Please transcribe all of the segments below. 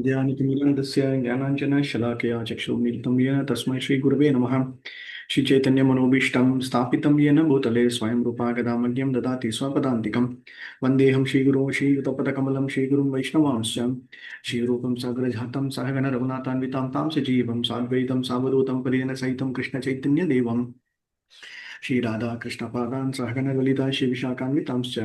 ज्ञानतिमिरन्दस्य ज्ञानाञ्जनशलाकया चक्षुर्मीलितं येन तस्मै श्रीगुरवे नमः। श्रीचैतन्यमनोभीष्टं स्थापितं येन भूतले स्वयं रूपा गदामह्यं ददाति स्वपदान्तिकं। वन्देऽहं श्रीगुरुं श्रीयुतपदकमलं श्रीगुरुं वैष्णवांश्च श्रीरूपं साग्रजातं सहगण रघुनाथान्वितां तां सजीवं साद्वैतं सावधूतं परिजनसहितं कृष्णचैतन्यदेवम् श्री राधा कृष्ण पादान सहगण ललिता श्री विशाखान्वितांश्च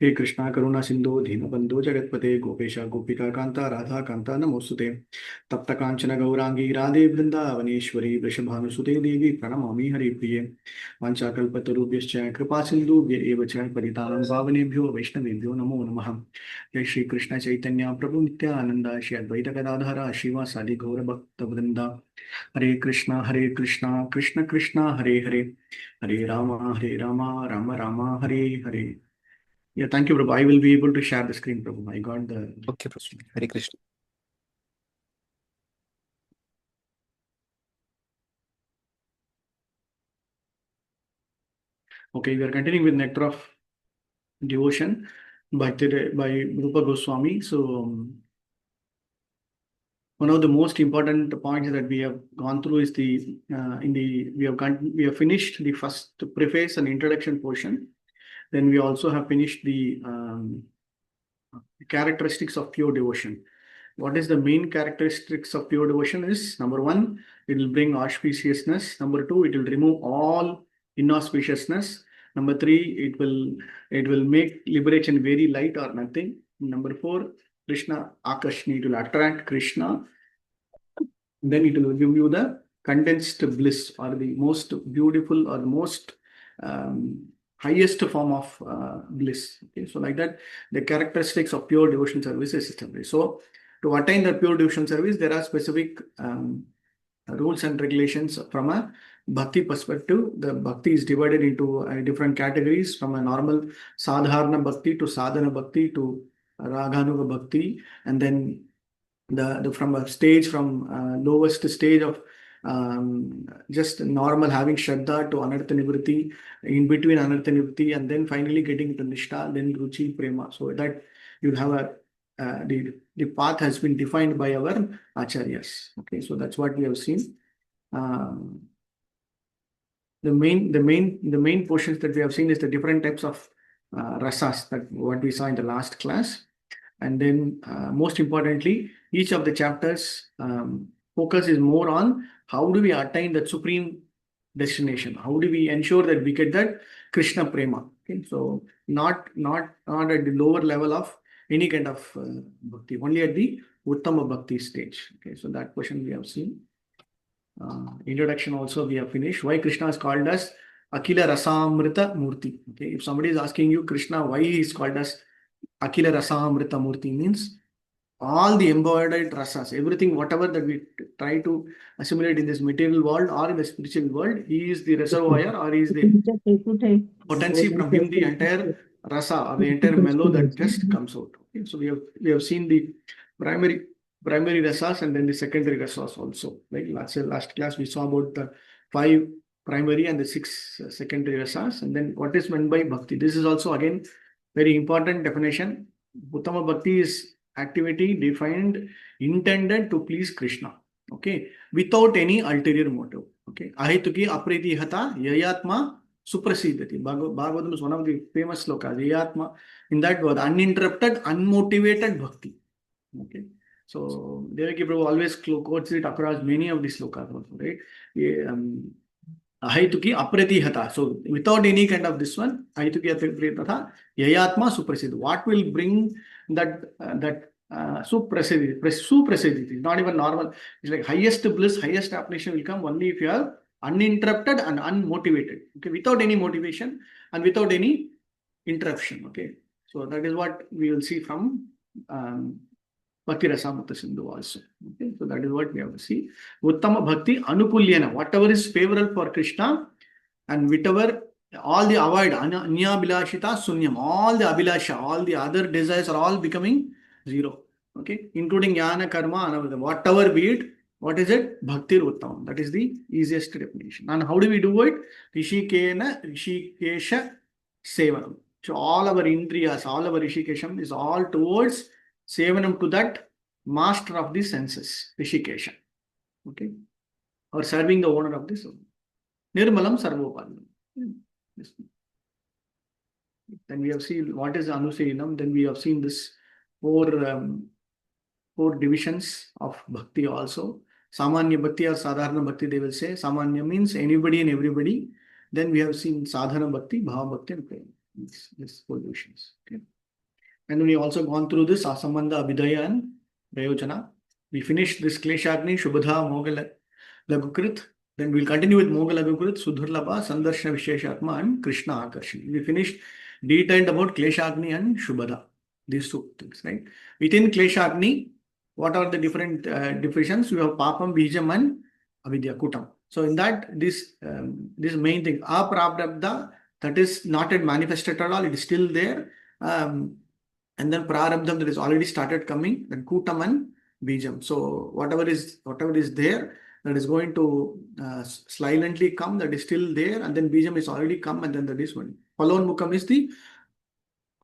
हे कृष्णा करुणा सिंधु दीनबंधु जगत्पते गोपेश गोपिका कांता राधा कांता नमोस्तुते तप्त कांचन गौरांगी राधे वृंदावनेश्वरी वृषभानुसुते देवी प्रणमामि हरिप्रिये वाञ्छाकल्पतरुभ्यश्च कृपा सिन्धुभ्य एव च पतितानां पावनेभ्यो वैष्णवेभ्यो नमो नमः। जय श्री कृष्ण चैतन्य प्रभु नित्यानंद श्री अद्वैत गदाधर श्रीवासादि गौर भक्त वृंदा हरे Krishna Krishna Krishna Hare Hare Hare Rama, Rama Rama, Hare Hare. Yeah, thank you, Prabhu. I will be able to share the screen, Prabhu. I got the. Okay, Prabhu. Hare Krishna. Okay, we are continuing with Nectar of Devotion by Rupa Goswami. So, one of the most important points that we have gone through is we have finished the first preface and introduction portion. Then we also have finished the characteristics of pure devotion. What is the main characteristics of pure devotion is, number one, it will bring auspiciousness. Number two, it will remove all inauspiciousness. Number three, it will make liberation very light or nothing. Number four, Krishna Akarshni, it will attract Krishna. Then it will give you the condensed bliss, or the most beautiful or most highest form of bliss. Okay, so like that, the characteristics of pure devotion service is established. So to attain the pure devotion service, there are specific rules and regulations from a bhakti perspective. The bhakti is divided into different categories, from a normal sadharana bhakti to sadhana bhakti to raganuga bhakti, and then from lowest stage of just normal having shraddha to anartha nivritti, in between anartha nivritti, and then finally getting to nishta, then ruchi prema. So that you have the path has been defined by our acharyas. Okay, so that's what we have seen. The main portions that we have seen is the different types of rasas, that what we saw in the last class. And then most importantly, each of the chapters focus is more on how do we attain that supreme destination, how do we ensure that we get that Krishna prema. Okay, so not at the lower level of any kind of bhakti, only at the uttama bhakti stage. Okay, so that question we have seen. Introduction also we have finished. Why Krishna is called as Akila Rasamrita Murti. Okay, if somebody is asking you Krishna why he is called as Akila Rasamrita Murti, means all the embodied rasas, everything, whatever that we try to assimilate in this material world or in the spiritual world, he is the reservoir, or he is the potency. From him the entire rasa or the entire mellow that just comes out. Okay, so we have seen the primary rasas and then the secondary rasas also. Like last class we saw about the 5 primary and the 6 secondary rasas, and then what is meant by bhakti. This is also again very important definition. Uttama bhakti is activity defined, intended to please Krishna. Okay, without any ulterior motive. Okay, ahituki apriti hata yayatma suprasiddhati. Bhagavatam is one of the famous slokas. Yayatma, in that word, uninterrupted, unmotivated bhakti. Okay, so Devaki Prabhu always quotes it across many of the slokas also, right? Ahituki apratihata. So without any kind of this one, ahituki apratihata yayatma suprasiddhi. What will bring that suprasiddhi? Not even normal. It's like highest bliss, highest application will come only if you are uninterrupted and unmotivated. Okay, without any motivation and without any interruption. Okay, so that is what we will see from Bhakti Rasamrita Sindhu also. Okay, so that is what we have to see. Uttama Bhakti Anukulyana, whatever is favorable for Krishna, and whatever all the avoid, Anya Bilashita Sunyam, all the Abhilasha, all the other desires are all becoming zero. Okay, including Yana, Karma, Anavada, whatever be it, what is it? Bhakti Uttam. That is the easiest definition. And how do we do it? Rishikesha Sevanam. So all our indriyas, all our Rishikesham is all towards Sevanam to that master of the senses, Rishikesha. Okay. Or serving the owner of this. Nirmalam Sarvopanam. Yes. Then we have seen what is Anuseyanam. Then we have seen this four divisions of bhakti also. Samanya bhakti or Sadharana bhakti, they will say. Samanya means anybody and everybody. Then we have seen Sadhana bhakti, Bhava bhakti, and prema. These four divisions. Okay. And we also gone through this Asambandha, Abhidaya, and Prayojana. We finished this Kleshagni, Shubhadha, Mogala, Lagukrit. Then we'll continue with Mogala, Lagukrit, Sudharlabha, Sandarshana, Visheshatma, and Krishna Akarshani. We finished detailed about Kleshagni and Shubhadha. These two things, right? Within Kleshagni, what are the different divisions? We have Papam, Bijam, and Avidya, Kutam. So in that, this main thing, Aprabdhabda, that is not yet manifested at all, it is still there. And then Prarabdham, that is already started coming, then Kutam and Bijam. So whatever is there, that is going to silently come, that is still there, and then Bijam is already come, and then that is one. Phalonmukam is the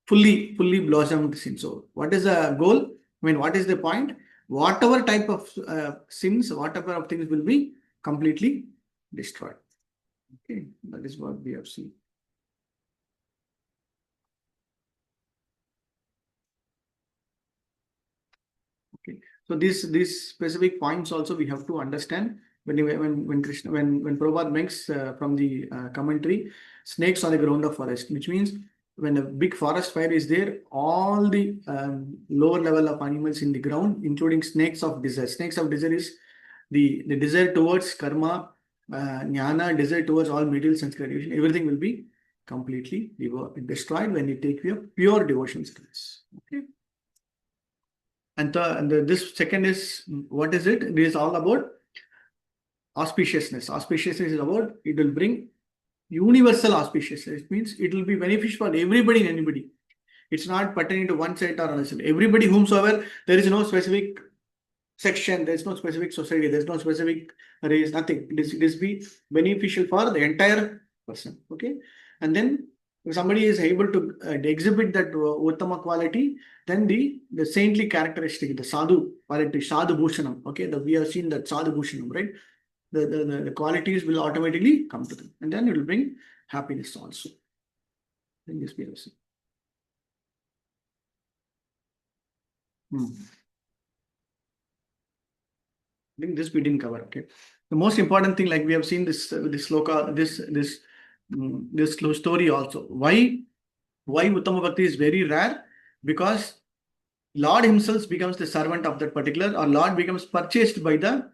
fully blossomed sin. So what is the goal? I mean, what is the point? Whatever type of sins, whatever of things will be completely destroyed. Okay, that is what we have seen. Okay, so these specific points also we have to understand when Prabhupada makes from the commentary, snakes on the ground of forest, which means when a big forest fire is there, all the lower level of animals in the ground, including snakes of desire. Snakes of desire is the desire towards karma, jnana, desire towards all material sense gratification. Everything will be completely destroyed when you take your pure devotion skills. Okay. And this second is, what is it? It is all about auspiciousness. Auspiciousness is about, it will bring universal auspiciousness. It means it will be beneficial for everybody and anybody. It's not pertaining to one side or another side. Everybody, whomsoever, there is no specific section, there is no specific society, there is no specific race, nothing. It is be beneficial for the entire person. Okay. And then if somebody is able to exhibit that Uttama quality, then the saintly characteristic, the sadhu quality, sadhu bhushanam. Okay, we have seen that sadhu bhushanam, right? The qualities will automatically come to them, and then it will bring happiness also. In this we have seen. I think this we didn't cover. Okay, the most important thing, like we have seen this sloka, this story also. Why Uttama Bhakti is very rare? Because Lord himself becomes the servant of that particular, or Lord becomes purchased by that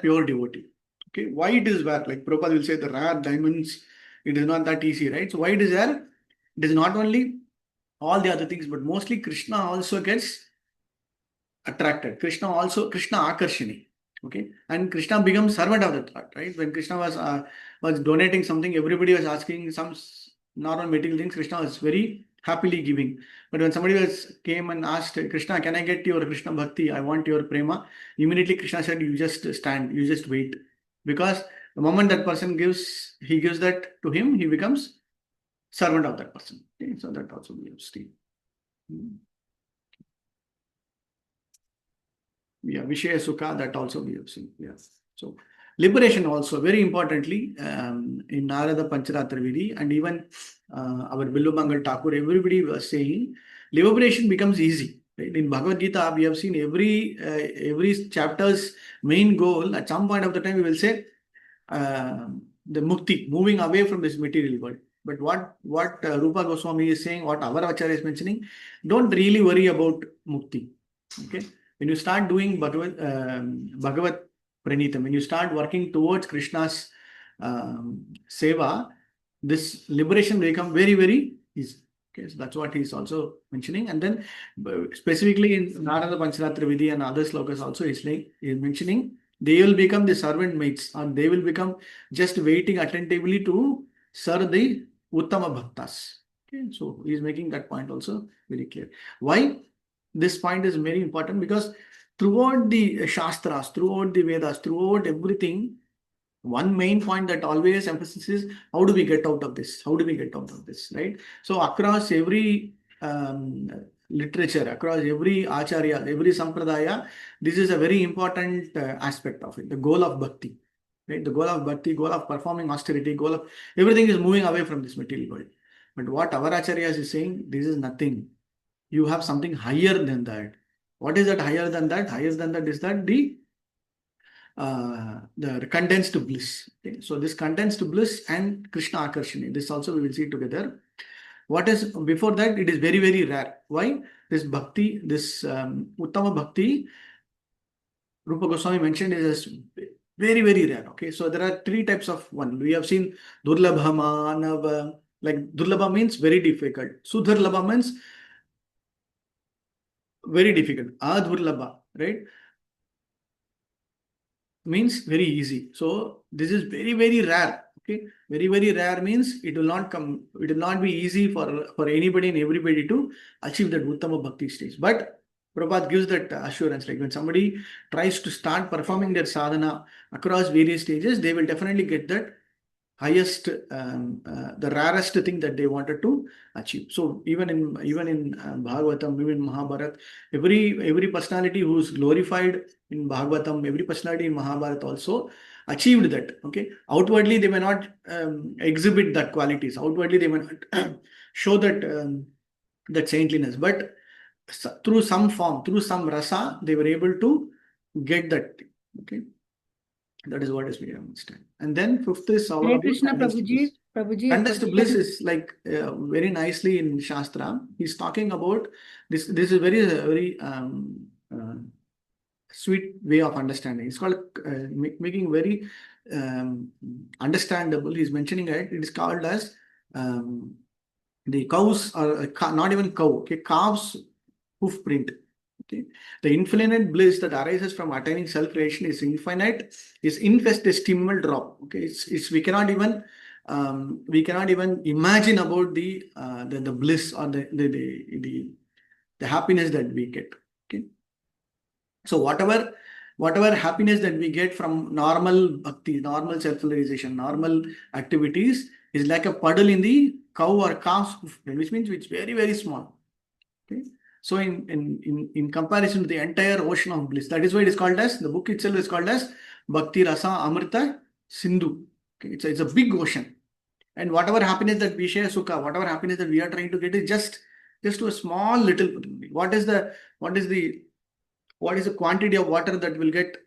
pure devotee. Okay, why it is rare? Like Prabhupada will say, the rare diamonds, it is not that easy, right? So why it is rare? It is not only all the other things, but mostly Krishna also gets attracted. Krishna Akarshani. Okay, and Krishna becomes servant of that thought, right? When Krishna was donating something, everybody was asking some normal material things. Krishna was very happily giving. But when somebody came and asked Krishna, can I get your Krishna Bhakti? I want your prema. Immediately Krishna said, you just stand, you just wait. Because the moment that person gives that to him, he becomes servant of that person. Okay? So that also we have seen. Yeah, Vishaya Sukha, that also we have seen. Yeah. So liberation also, very importantly, in Narada Pancharatra Vidhi, and even our Billumangal Thakur, everybody was saying, liberation becomes easy. Right? In Bhagavad Gita, we have seen every chapter's main goal, at some point of the time, we will say, the mukti, moving away from this material world. But what Rupa Goswami is saying, what our Acharya is mentioning, don't really worry about mukti. Okay? When you start doing Bhagavat Pranitam, when you start working towards Krishna's seva, this liberation will become very, very easy. Okay, so that's what he's also mentioning. And then specifically in Narada Pancharatra Vidhi and other slokas also, he's mentioning they will become the servant mates, and they will become just waiting attentively to serve the Uttama Bhaktas. Okay, so he's making that point also very clear. Why? This point is very important because throughout the Shastras, throughout the Vedas, throughout everything, one main point that always emphasizes is how do we get out of this? How do we get out of this, right? So across every literature, across every acharya, every sampradaya, this is a very important aspect of it, the goal of bhakti. Right? The goal of bhakti, goal of performing austerity, goal of everything is moving away from this material world. But what our acharyas is saying, this is nothing. You have something higher than that. What is that higher than that? Higher than that is that the condensed bliss. Okay? So this condensed bliss and Krishna Akarshani, this also we will see together. What is before that? It is very, very rare. Why? This bhakti, this Uttama bhakti, Rupa Goswami mentioned is very, very rare. Okay, so there are three types of one. We have seen Durlabha, Manava, like Durlabha means very difficult. Sudurlabha means very difficult. Adurlabha, right? Means very easy. So this is very, very rare. Okay, very, very rare means it will not come, it will not be easy for anybody and everybody to achieve that Uttama Bhakti stage. But Prabhupada gives that assurance, like when somebody tries to start performing their sadhana across various stages, they will definitely get that highest, the rarest thing that they wanted to achieve. So even in Bhagavatam, even in Mahabharata, every personality who's glorified in Bhagavatam, every personality in Mahabharata also achieved that. Okay, outwardly they may not exhibit that qualities. Outwardly they may not show that that saintliness, but through some form, through some rasa, they were able to get that. Okay. That is what is we understand. And then fifth is our Hare Krishna, Prabhuji. Prabhuji, condensed bliss is like very nicely in Shastra. He's talking about this. This is very sweet way of understanding. It's called making very understandable. He's mentioning it. It is called as the cows are not even cow. Okay, calves hoof print. Okay. The infinite bliss that arises from attaining self-creation is infinite, is infinitesimal drop. Okay, it's we cannot even imagine about the bliss or the happiness that we get. Okay, so whatever happiness that we get from normal bhakti, normal self-realization, normal activities is like a puddle in the cow or calf's hoof print, which means it's very, very small. Okay. So in comparison to the entire ocean of bliss, that is why it is called as, the book itself is called as Bhakti Rasa Amrita Sindhu. Okay, it's a big ocean, and whatever happiness that we share, Sukha, whatever happiness that we are trying to get is just to a small little. What is the quantity of water that will get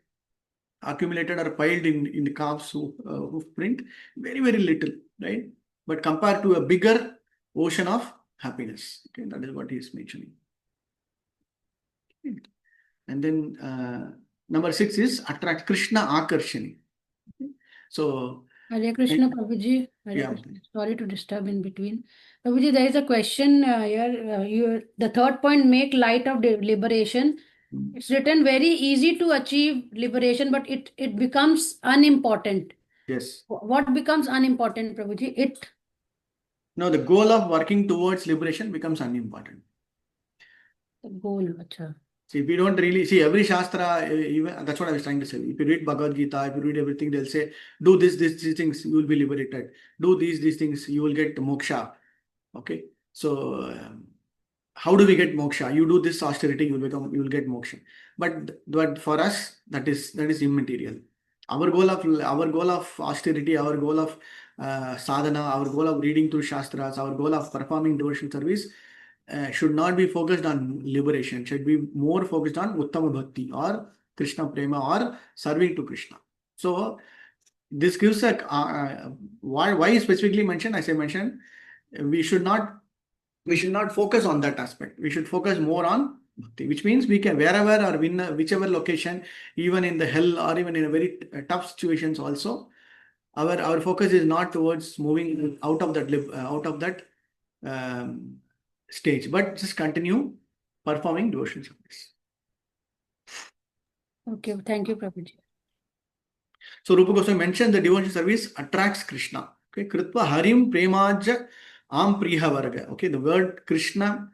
accumulated or piled in the calf's hoof print? Very, very little, right? But compared to a bigger ocean of happiness. Okay, that is what he is mentioning. And then number 6 is attract Krishna Akarshani. Okay. So Hare Krishna, Prabhuji. Sorry to disturb in between. Prabhuji, there is a question here. The third point, make light of liberation. It's written very easy to achieve liberation, but it becomes unimportant. Yes. What becomes unimportant, Prabhuji? No, the goal of working towards liberation becomes unimportant. The goal, acha. See, if we don't really see every Shastra, even that's what I was trying to say. If you read Bhagavad Gita, if you read everything, they'll say, do these things, you will be liberated. Do these things, you will get moksha. Okay. So how do we get moksha? You do this austerity, you will get moksha. But for us, that is immaterial. Our goal of austerity, our goal of sadhana, our goal of reading through Shastras, our goal of performing devotional service should not be focused on liberation, should be more focused on Uttama Bhakti or Krishna Prema or serving to Krishna. So this gives a why specifically mentioned, as I mentioned, we should not focus on that aspect. We should focus more on bhakti, which means we can wherever or in whichever location, even in the hell or even in a very tough situations also, our focus is not towards moving out of that stage, but just continue performing devotional service. Okay, thank you, Prabhuji. So Rupa Goswami mentioned the devotional service attracts Krishna. Okay, Kritva Harim Premaja Am Priha Varga. Okay, the word Krishna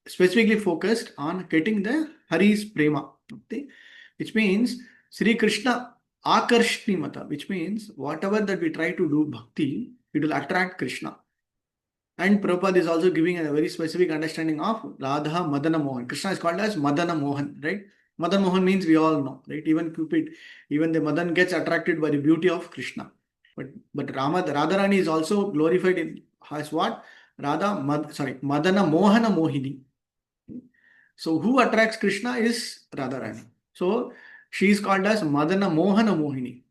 specifically focused on getting the Hari's Prema. Okay, which means Sri Krishna Akarshni Mata, which means whatever that we try to do bhakti, it will attract Krishna. And Prabhupada is also giving a very specific understanding of Radha Madana Mohan. Krishna is called as Madana Mohan, right? Madan Mohan means we all know, right? Even Cupid, even the Madan gets attracted by the beauty of Krishna. But Radharani is also glorified in as what? Madana Mohana Mohini. So who attracts Krishna is Radharani. So she is called as Madana Mohana Mohini.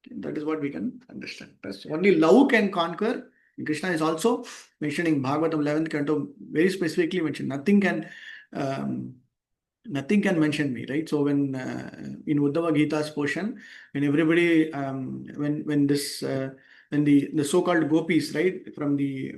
That is what we can understand. That's only love can conquer. Krishna is also mentioning Bhagavatam 11th canto, very specifically mentioned. Nothing can mention me, right? So when in Uddhava Gita's portion, when everybody, when the so-called gopis, right, from the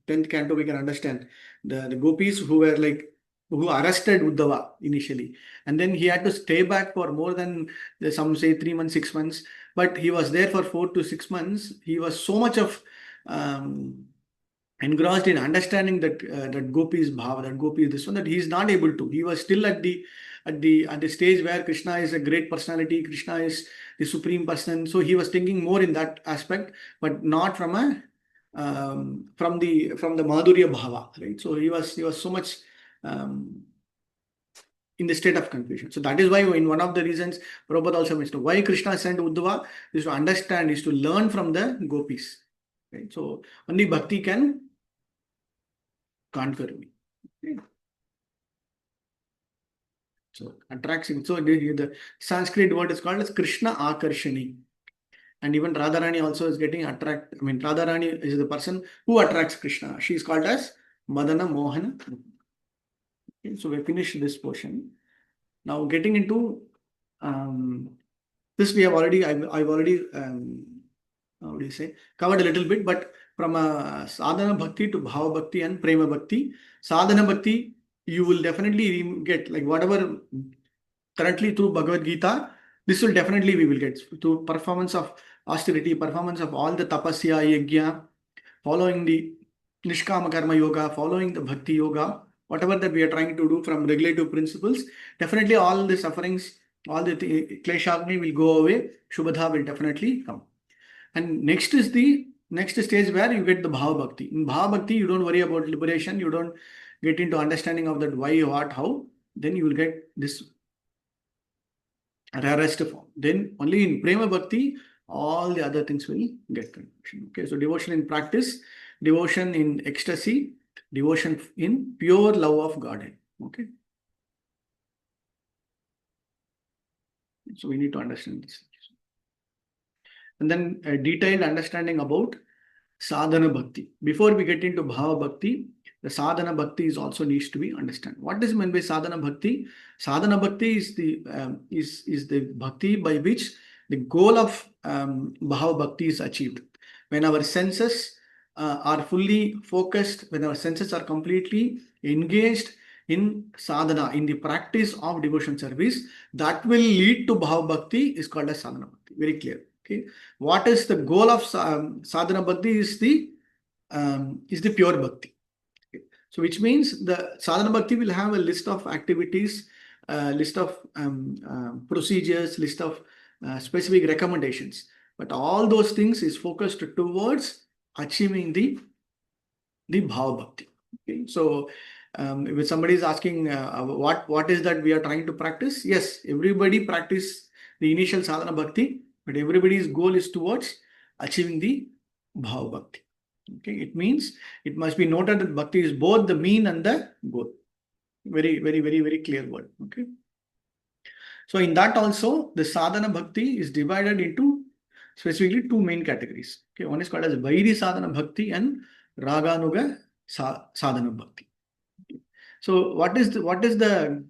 10th canto, we can understand the gopis who arrested Uddhava initially, and then he had to stay back for more than some say 3 months, 6 months, but he was there for 4 to 6 months. He was so much of engrossed in understanding that Gopi is bhava, that Gopi is this one, that he is not able to. He was still at the stage where Krishna is a great personality, Krishna is the supreme person. So he was thinking more in that aspect, but not from the Madhurya bhava, right? So he was so much in the state of confusion. So that is why in one of the reasons Prabhupada also mentioned why Krishna sent Uddhava is to understand, is to learn from the gopis. Right? So only bhakti can conquer me. Okay. So attraction. So the Sanskrit word is called as Krishna Akarshani. And even Radharani also is getting attracted. I mean, Radharani is the person who attracts Krishna. She is called as Madana Mohana. Okay, so we finished this portion. Now getting into this, I've already how do you say, covered a little bit, but from a sadhana bhakti to bhava bhakti and prema bhakti. Sadhana bhakti, you will definitely get like whatever currently through Bhagavad Gita, this will definitely we will get through performance of austerity, performance of all the tapasya, yajna, following the nishkama karma yoga, following the bhakti yoga, whatever that we are trying to do from regulative principles, definitely all the sufferings, all the kleshagni will go away, shubhadha will definitely come. And next is the next stage where you get the bhava bhakti. In bhava bhakti, you don't worry about liberation, you don't get into understanding of that why, what, how. Then you will get this rarest form. Then only in prema bhakti, all the other things will get confusion. Okay, so devotion in practice, devotion in ecstasy, devotion in pure love of Godhead. Okay. So we need to understand this. And then a detailed understanding about sadhana bhakti. Before we get into bhava bhakti, the sadhana bhakti is also needs to be understood. What is meant by sadhana bhakti? Sadhana bhakti is the bhakti by which the goal of bhava bhakti is achieved. When our senses are fully focused, when our senses are completely engaged in sadhana, in the practice of devotion service, that will lead to bhava bhakti is called as sadhana bhakti. Very clear. Okay, what is the goal of sadhana bhakti is the pure bhakti. Okay. So which means the sadhana bhakti will have a list of activities, list of procedures, list of specific recommendations. But all those things is focused towards achieving the bhava bhakti. Okay. So if somebody is asking what is that we are trying to practice, yes, everybody practice the initial sadhana bhakti, but everybody's goal is towards achieving the bhava bhakti. Okay, it means it must be noted that bhakti is both the mean and the goal. Very, very, very, very clear word. Okay. So in that also, the sadhana bhakti is divided into specifically two main categories. Okay, one is called as Vairi sadhana bhakti and Raganuga sadhana bhakti. So what is the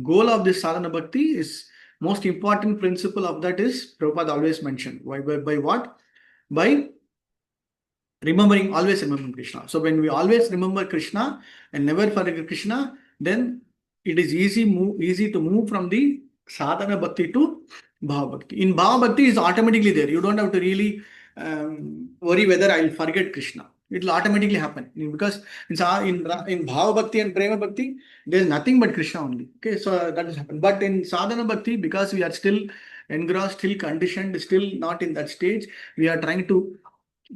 goal of this sadhana bhakti is most important principle of that is Prabhupada always mentioned. By what? By always remembering Krishna. So when we always remember Krishna and never forget Krishna, then it is easy to move from the sadhana bhakti to bhava bhakti. In bhava bhakti is automatically there. You don't have to really worry whether I'll forget Krishna. It will automatically happen because in bhava bhakti and prema bhakti, there is nothing but Krishna only. Okay, so that has happened. But in sadhana bhakti, because we are still engrossed, still conditioned, still not in that stage, we are trying to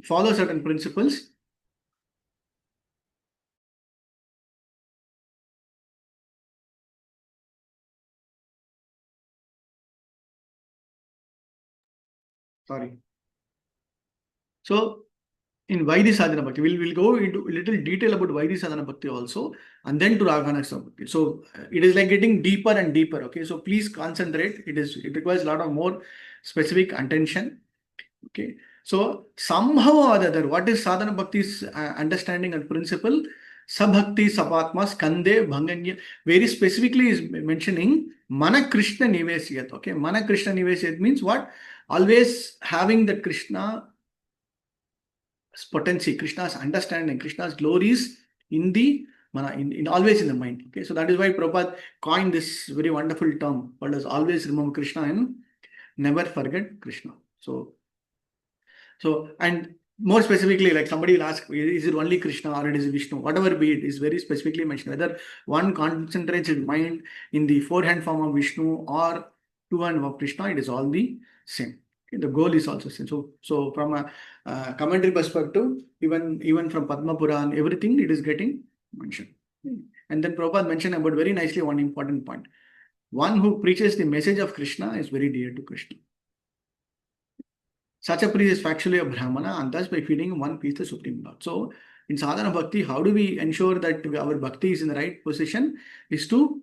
follow certain principles. Sorry. So in Vaidhi Sadhana Bhakti, we'll go into a little detail about Vaidhi Sadhana Bhakti also, and then to Raghana Bhakti. So it is like getting deeper and deeper. Okay, so please concentrate. It requires a lot of more specific attention. Okay, so somehow or other, what is Sadhana Bhakti's understanding and principle? Sabhakti Sapatma Skande Bhanganya. Very specifically is mentioning Mana Krishna Nivesyat. Okay, Mana Krishna Nivesyat means what? Always having the Krishna potency, Krishna's understanding, Krishna's glories in the mana, in always in the mind. Okay, so that is why Prabhupada coined this very wonderful term called as always remember Krishna and never forget Krishna. So and more specifically, like somebody will ask, is it only Krishna or it is Vishnu? Whatever be it, is very specifically mentioned. Whether one concentrates his mind in the forehand form of Vishnu or two hand of Krishna, it is all the same. Okay, the goal is also same. So from a commentary perspective, even from Padma Puran, everything it is getting mentioned. And then Prabhupada mentioned about very nicely one important point. One who preaches the message of Krishna is very dear to Krishna. Such a priest is factually a Brahmana, and thus by feeding one piece the Supreme Lord. So, in sadhana bhakti, how do we ensure that our bhakti is in the right position? Is to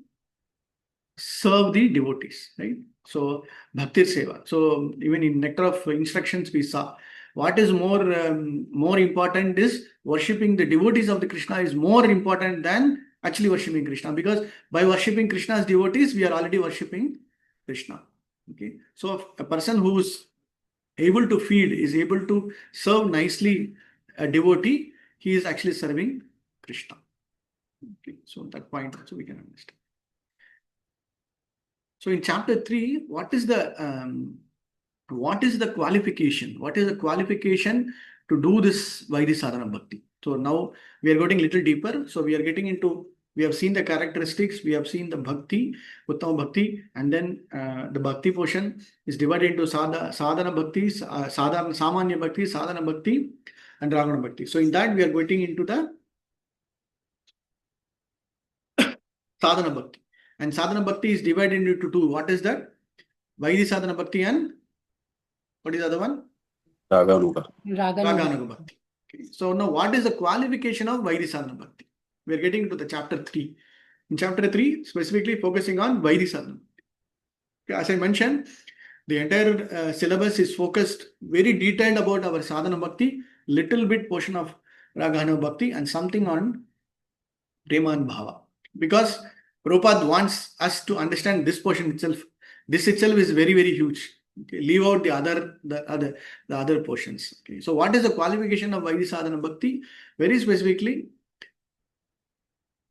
serve the devotees, right? So, bhakti seva. So, even in Nectar of Instructions, we saw what is more important is worshipping the devotees of the Krishna is more important than actually worshipping Krishna, because by worshipping Krishna's devotees, we are already worshipping Krishna. Okay, so a person who is able to feed, is able to serve nicely a devotee, he is actually serving Krishna. Okay, so that point also we can understand. So in chapter 3, what is the qualification? What is the qualification to do this Vaidhi Sadhana Bhakti? So now we are getting a little deeper. So we are getting into, we have seen the characteristics, we have seen the Bhakti, Uttama Bhakti, and then the Bhakti portion is divided into Sadhana Bhakti, Samanya Bhakti, Sadhana Bhakti, and Raghana Bhakti. So in that we are getting into the Sadhana Bhakti. And Sadhana Bhakti is divided into two. What is that? Vaidhi Sadhana Bhakti and what is the other one? Raghana Bhakti. Okay. So now what is the qualification of Vaidhi Sadhana Bhakti? We are getting into the chapter 3. In chapter 3, specifically focusing on Vaidhi Sadhana. Okay, as I mentioned, the entire syllabus is focused very detailed about our Sadhana Bhakti, little bit portion of Raghana Bhakti, and something on Prema and Bhava. Because Prabhupada wants us to understand this portion itself. This itself is very, very huge. Okay, leave out the other portions. Okay, so what is the qualification of Vaidhi Sadhana Bhakti? Very specifically,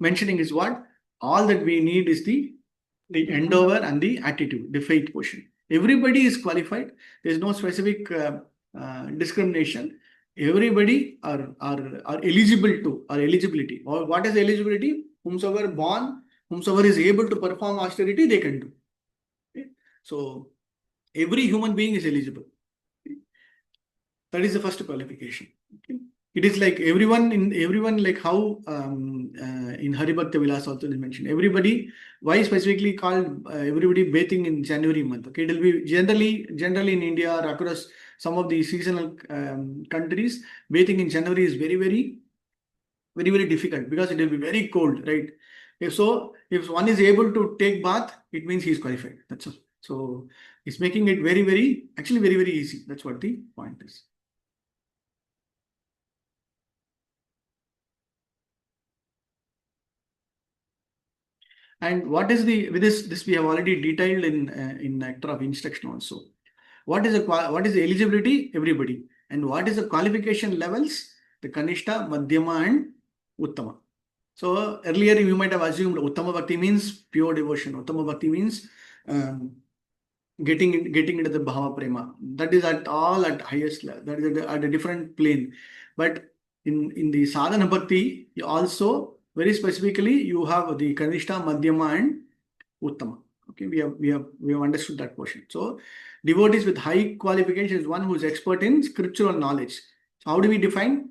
mentioning is what? All that we need is the endeavor and the attitude, the faith portion. Everybody is qualified. There is no specific discrimination. Everybody are eligible to, or eligibility. Or what is eligibility? Whomsoever born, whomsoever is able to perform austerity, they can do. Okay? So every human being is eligible. Okay? That is the first qualification. Okay? It is like everyone like how in Haribhakta Vilas also is mentioned. Everybody, why specifically called everybody bathing in January month? Okay, it will be generally in India or across some of the seasonal countries, bathing in January is very, very, very, very difficult because it will be very cold, right? If one is able to take bath, it means he is qualified. That's all. So it's making it very, very, actually very, very easy. That's what the point is. And what is with this we have already detailed in Nectar of Instruction also. What is the eligibility? Everybody. And what is the qualification levels? The Kanishta, Madhyama, and Uttama. So earlier you might have assumed Uttama Bhakti means pure devotion. Uttama Bhakti means getting into the Bhava Prema. That is at highest level. That is at a different plane. But in the Sadhana Bhakti, you also very specifically you have the Kanishta, Madhyama, and Uttama. Okay, we have understood that portion. So devotees with high qualification is one who is expert in scriptural knowledge. So how do we define?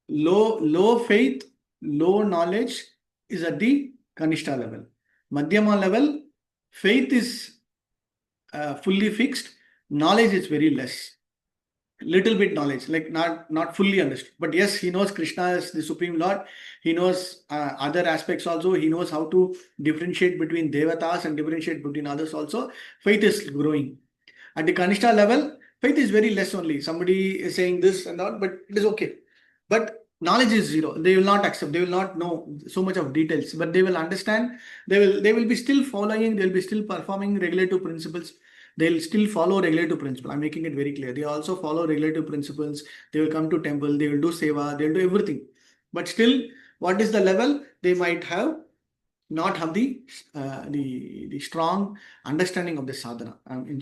Low faith, low knowledge is at the Kanishta level. Madhyama level, faith is fully fixed, knowledge is very less. little bit knowledge, like not fully understood. But yes, he knows Krishna is the Supreme Lord. He knows other aspects also. He knows how to differentiate between devatas and differentiate between others also. Faith is growing. At the Kanishta level, faith is very less only. Somebody is saying this and that, but it is okay. But knowledge is zero. They will not accept. They will not know so much of details, but they will understand. They will be still following. They will be still performing regulative principles. They'll still follow regulative principle. I'm making it very clear. They also follow regulative principles. They will come to temple. They will do seva. They'll do everything. But still, what is the level? They might have not have the strong understanding of the sadhana,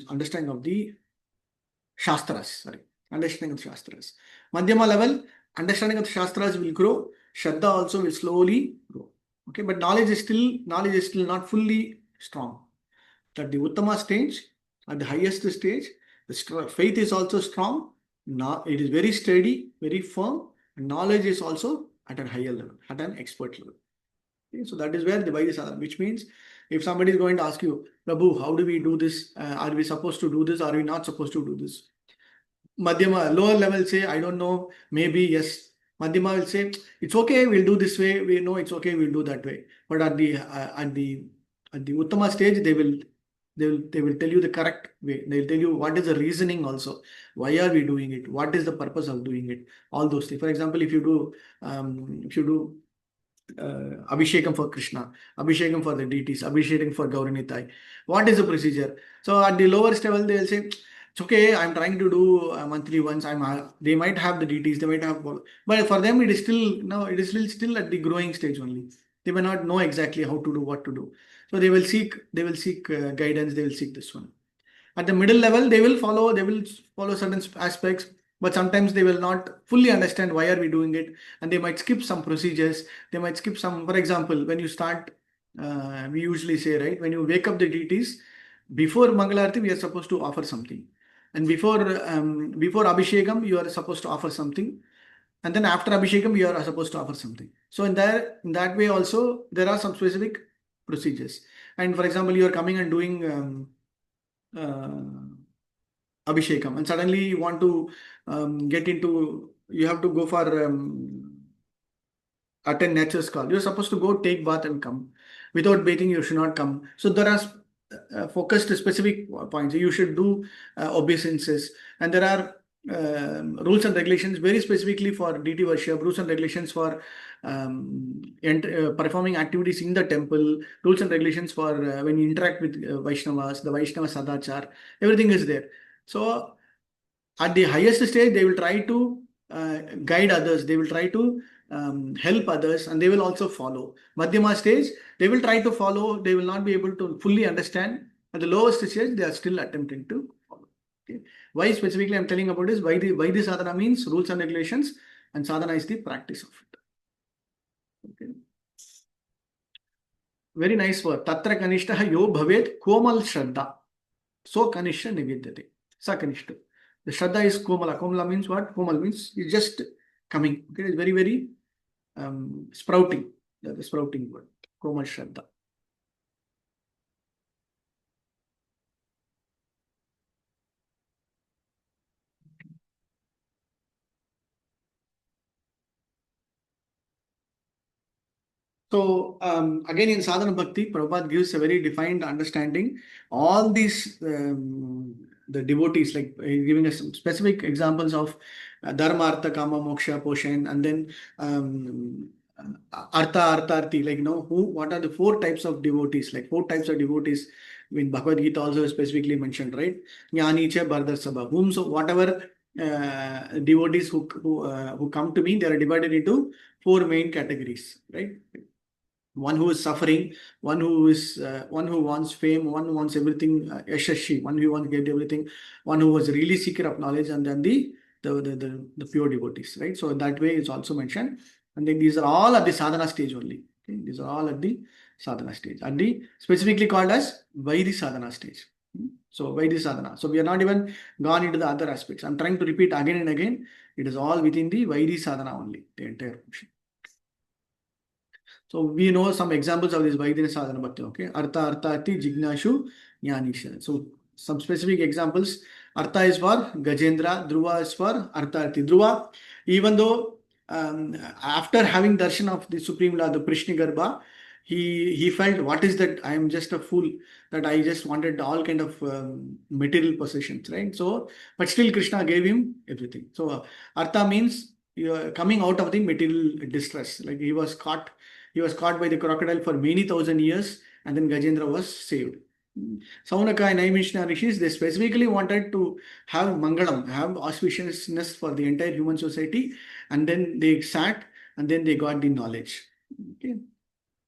understanding of the shastras. Sorry, understanding of the shastras. Madhyama level, understanding of the shastras will grow. Shraddha also will slowly grow. Okay, but knowledge is still not fully strong. At the Uttama stage, at the highest stage, the faith is also strong. Now it is very steady, very firm. And knowledge is also at a higher level, at an expert level. Okay, so that is where the Vaidhi sadhana, which means if somebody is going to ask you, Prabhu, how do we do this? Are we supposed to do this? Are we not supposed to do this? Madhyama, lower level say, I don't know, maybe yes. Madhyama will say, it's okay, we'll do this way. We know it's okay, we'll do that way. But at the Uttama stage, they will tell you the correct way. They'll tell you what is the reasoning also. Why are we doing it? What is the purpose of doing it? All those things. For example, if you do Abhishekam for Krishna, Abhishekam for the deities, Abhishekam for Gauranitai. What is the procedure? So at the lowest level, they'll say, it's okay, I'm trying to do monthly once. They might have the deities, they might have, but for them, it is still at the growing stage only. They may not know exactly how to do, what to do. So they will seek guidance, they will seek this one. At the middle level, they will follow certain aspects, but sometimes they will not fully understand why are we doing it, and they might skip some procedures. They might skip some, for example, when you start, we usually say, right, when you wake up the deities, before Mangalarti, we are supposed to offer something. And before Abhishekam, you are supposed to offer something. And then after Abhishekam, you are supposed to offer something. So in that way also, there are some specific procedures. And for example, you are coming and doing Abhishekam, and suddenly you want to you have to go for attend nature's call. You're supposed to go take bath and come. Without bathing, you should not come. So there are focused specific points. You should do obeisances, and there are rules and regulations very specifically for deity worship, rules and regulations for performing activities in the temple, rules and regulations for when you interact with Vaishnavas, the Vaishnava Sadachar, everything is there. So at the highest stage, they will try to guide others, they will try to help others, and they will also follow. Madhyama stage, they will try to follow, they will not be able to fully understand. At the lowest stage, they are still attempting to follow. Okay. Why specifically I'm telling about is why the sadhana means rules and regulations, and sadhana is the practice of it. Okay. Very nice word. Tatra kanishtaha yo bhavet komal shraddha. So kanishta nivedyate. Sa kanishta. The shraddha is komala. Komala means what? Komal means it's just coming. Okay, it's very, very sprouting. The sprouting word. Komal shraddha. So again, in sadhana bhakti, Prabhupada gives a very defined understanding. All these the devotees, like giving us some specific examples of dharma, artha, kama, moksha, poshan, and then artha, arthi, like what are the 4 types of devotees? Like 4 types of devotees in Bhagavad Gita also specifically mentioned, right? Jnani cha bhardar sabha. So whatever devotees who come to me, they are divided into 4 main categories, right? One who is suffering, one who wants fame, one who wants everything, yashashi, one who wants to get everything, one who was really seeker of knowledge, and then the pure devotees, right? So that way is also mentioned. And then these are all at the sadhana stage only. Okay? These are all at the sadhana stage, at the specifically called as Vaidhi sadhana stage. So Vaidhi sadhana. So we are not even gone into the other aspects. I'm trying to repeat again and again. It is all within the Vaidhi sadhana only, the entire portion. So we know some examples of this Vaidhi sadhana bhakti. Okay, artha, arthati, jignashu, jnanisha. So some specific examples. Artha is for Gajendra, Dhruva is for Artharthi. Dhruva, even though after having darshan of the Supreme Lord, the Prishnigarbha, he felt, what is that? I am just a fool, that I just wanted all kind of material possessions, right? So, but still Krishna gave him everything. So, Artha means you are coming out of the material distress. Like he was caught by the crocodile for many thousand years, and then Gajendra was saved. Saunaka and Naimishnah rishis, they specifically wanted to have Mangalam, have auspiciousness for the entire human society, and then they sat and then they got the knowledge. Okay.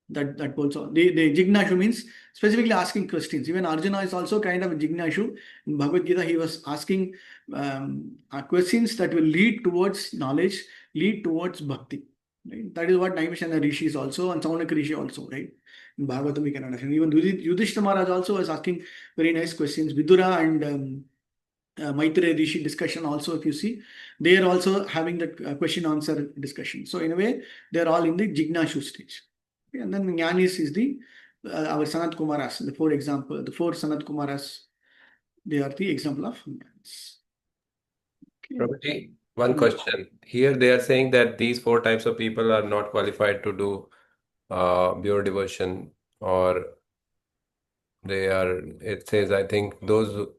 That also the Jignashu means specifically asking questions. Even Arjuna is also kind of a Jignashu. In Bhagavad Gita, he was asking questions that will lead towards knowledge, lead towards bhakti. Right? That is what Naimishnah Rishi is also, and Saunaka Rishi also, right? In Bhagavatam we can understand. Even Yudhishthira Maharaj also was asking very nice questions. Vidura and Maitreya Rishi discussion also, if you see, they are also having that question answer discussion. So in a way, they are all in the Jignashu stage. Okay, and then Jnanis is the our Sanat Kumaras, the four Sanat Kumaras, they are the example of Jnanis. Okay. Prabhuji, one question. Here they are saying that these four types of people are not qualified to do pure devotion, or they are, it says, I think, those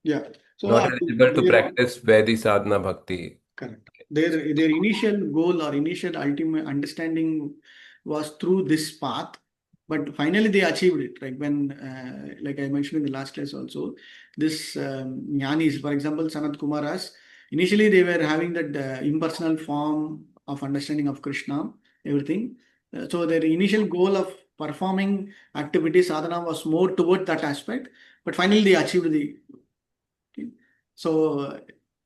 So not eligible to practice Vaidhi sadhana bhakti. Correct. Their initial goal or initial ultimate understanding was through this path, but finally they achieved it. Like when, like I mentioned in the last class also, this Jnanis, for example, Sanat Kumaras, initially they were having that impersonal form of understanding of Krishna, everything. So their initial goal of performing activity sadhana was more toward that aspect, but finally they achieved the. Okay. So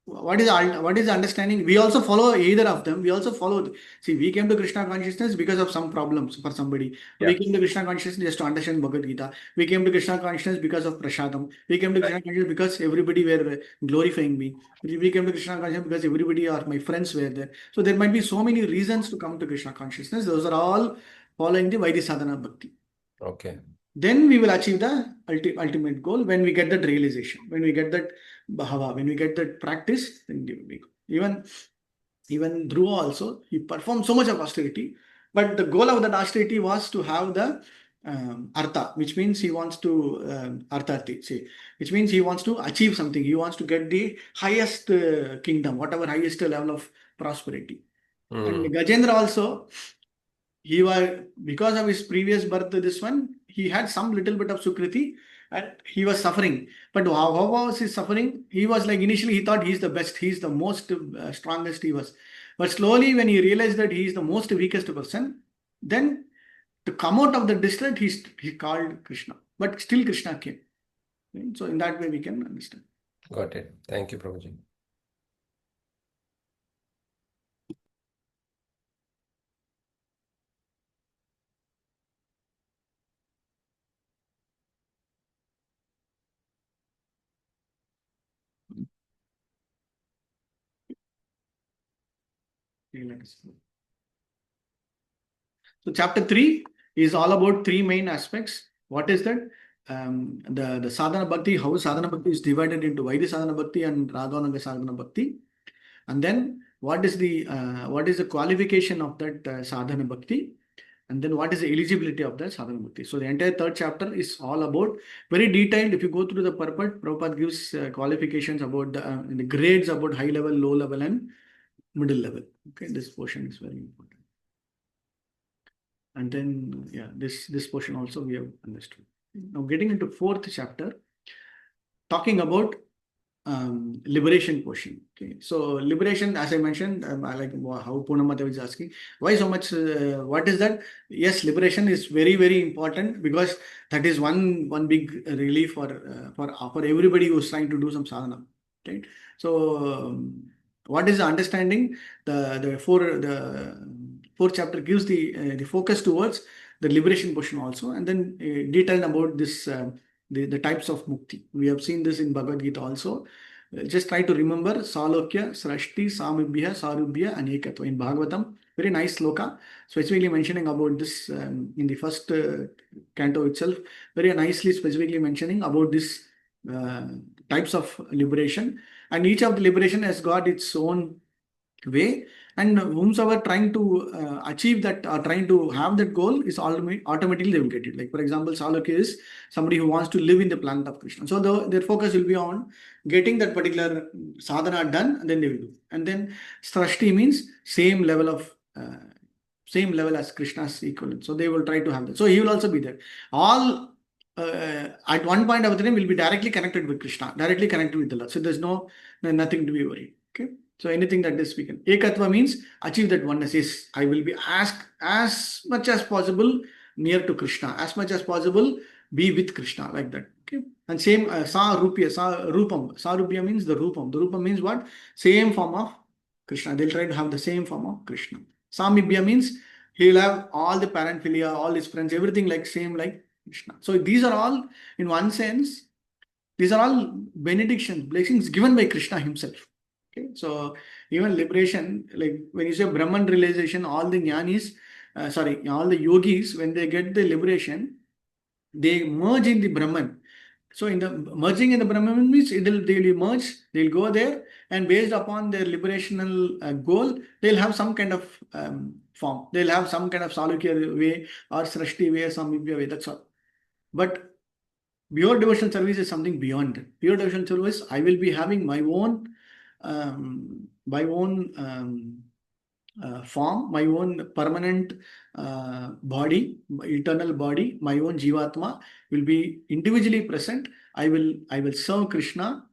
what is the understanding? We also follow either of them. We also follow. See, we came to Krishna consciousness because of some problems for somebody. Yeah. We came to Krishna consciousness just to understand Bhagavad Gita. We came to Krishna consciousness because of Prasadam. We came to Krishna consciousness because everybody were glorifying me. We came to Krishna consciousness because everybody or my friends were there. So there might be so many reasons to come to Krishna consciousness. Those are all following the Vaidhi sadhana bhakti. Okay. Then we will achieve the ultimate goal when we get that realization, when we get that bhava, when we get that practice, then we go. Even Dhruva also, he performed so much of austerity, but the goal of that austerity was to have the artha, which means he wants to artharthi, say, which means he wants to achieve something. He wants to get the highest kingdom, whatever highest level of prosperity. And Gajendra also, he was, because of his previous birth, this one, he had some little bit of sukriti and he was suffering. But how was his suffering? He was like, initially he thought he's the best, he's the most strongest he was. But slowly when he realized that he is the most weakest person, then to come out of the distress, he called Krishna. But still Krishna came. Right? So in that way we can understand. Got it. Thank you, Prabhuji. So chapter 3 is all about three main aspects. What is that? The sadhana bhakti, how sadhana bhakti is divided into Vaidhi sadhana bhakti and Raghavanaga sadhana bhakti. And then what is the qualification of that sadhana bhakti? And then what is the eligibility of the sadhana bhakti? So the entire third chapter is all about, very detailed. If you go through the purport, Prabhupada gives qualifications about the grades about high level, low level and middle level. Okay, this portion is very important. And then, yeah, this portion also we have understood. Now getting into fourth chapter, talking about liberation portion. Okay, so liberation, as I mentioned, I like how Poonamata is asking, why so much? What is that? Yes, liberation is very, very important because that is one big relief for everybody who is trying to do some sadhana. Right. So what is the understanding? The fourth chapter gives the focus towards the liberation portion also, and then detailed about this the types of mukti. We have seen this in Bhagavad Gita also. Just try to remember Salokya, Srashti, Samibhya, Sarubhya, Anekatva. In Bhagavatam, very nice sloka, specifically mentioning about this in the first canto itself, very nicely specifically mentioning about this types of liberation, and each of the liberation has got its own way, and whomsoever trying to achieve that or trying to have that goal is automatically they will get it. Like for example, Salukya is somebody who wants to live in the planet of Krishna, so their focus will be on getting that particular sadhana done, and then they will do. And then Srashti means same level as Krishna's equivalent, so they will try to have that. So he will also be there. All at one point of the time will be directly connected with Krishna, directly connected with the Lord. So there's nothing to be worried. Okay. So anything that is speaking. Ekatva means achieve that oneness. Yes, I will be as much as possible near to Krishna, as much as possible be with Krishna, like that. Okay. And same Sarupya, Rupam. Sarupya means the Rupam. The Rupam means what? Same form of Krishna. They'll try to have the same form of Krishna. Samibhya means he'll have all the paraphilia, all his friends, everything like same like Krishna. So these are all, in one sense, these are all benedictions, blessings given by Krishna himself. Okay, so even liberation, like when you say Brahman realization, all the jnanis, all the yogis, when they get the liberation, they merge in the Brahman. So in the merging in the Brahman means they will merge, they'll go there, and based upon their liberational goal, they'll have some kind of form. They'll have some kind of Salukya way or Srashti way, Samibhya way, that's all. But pure devotional service is something beyond that. Pure devotional service, I will be having my own form, my own permanent body, eternal body, my own Jivatma will be individually present. I will serve Krishna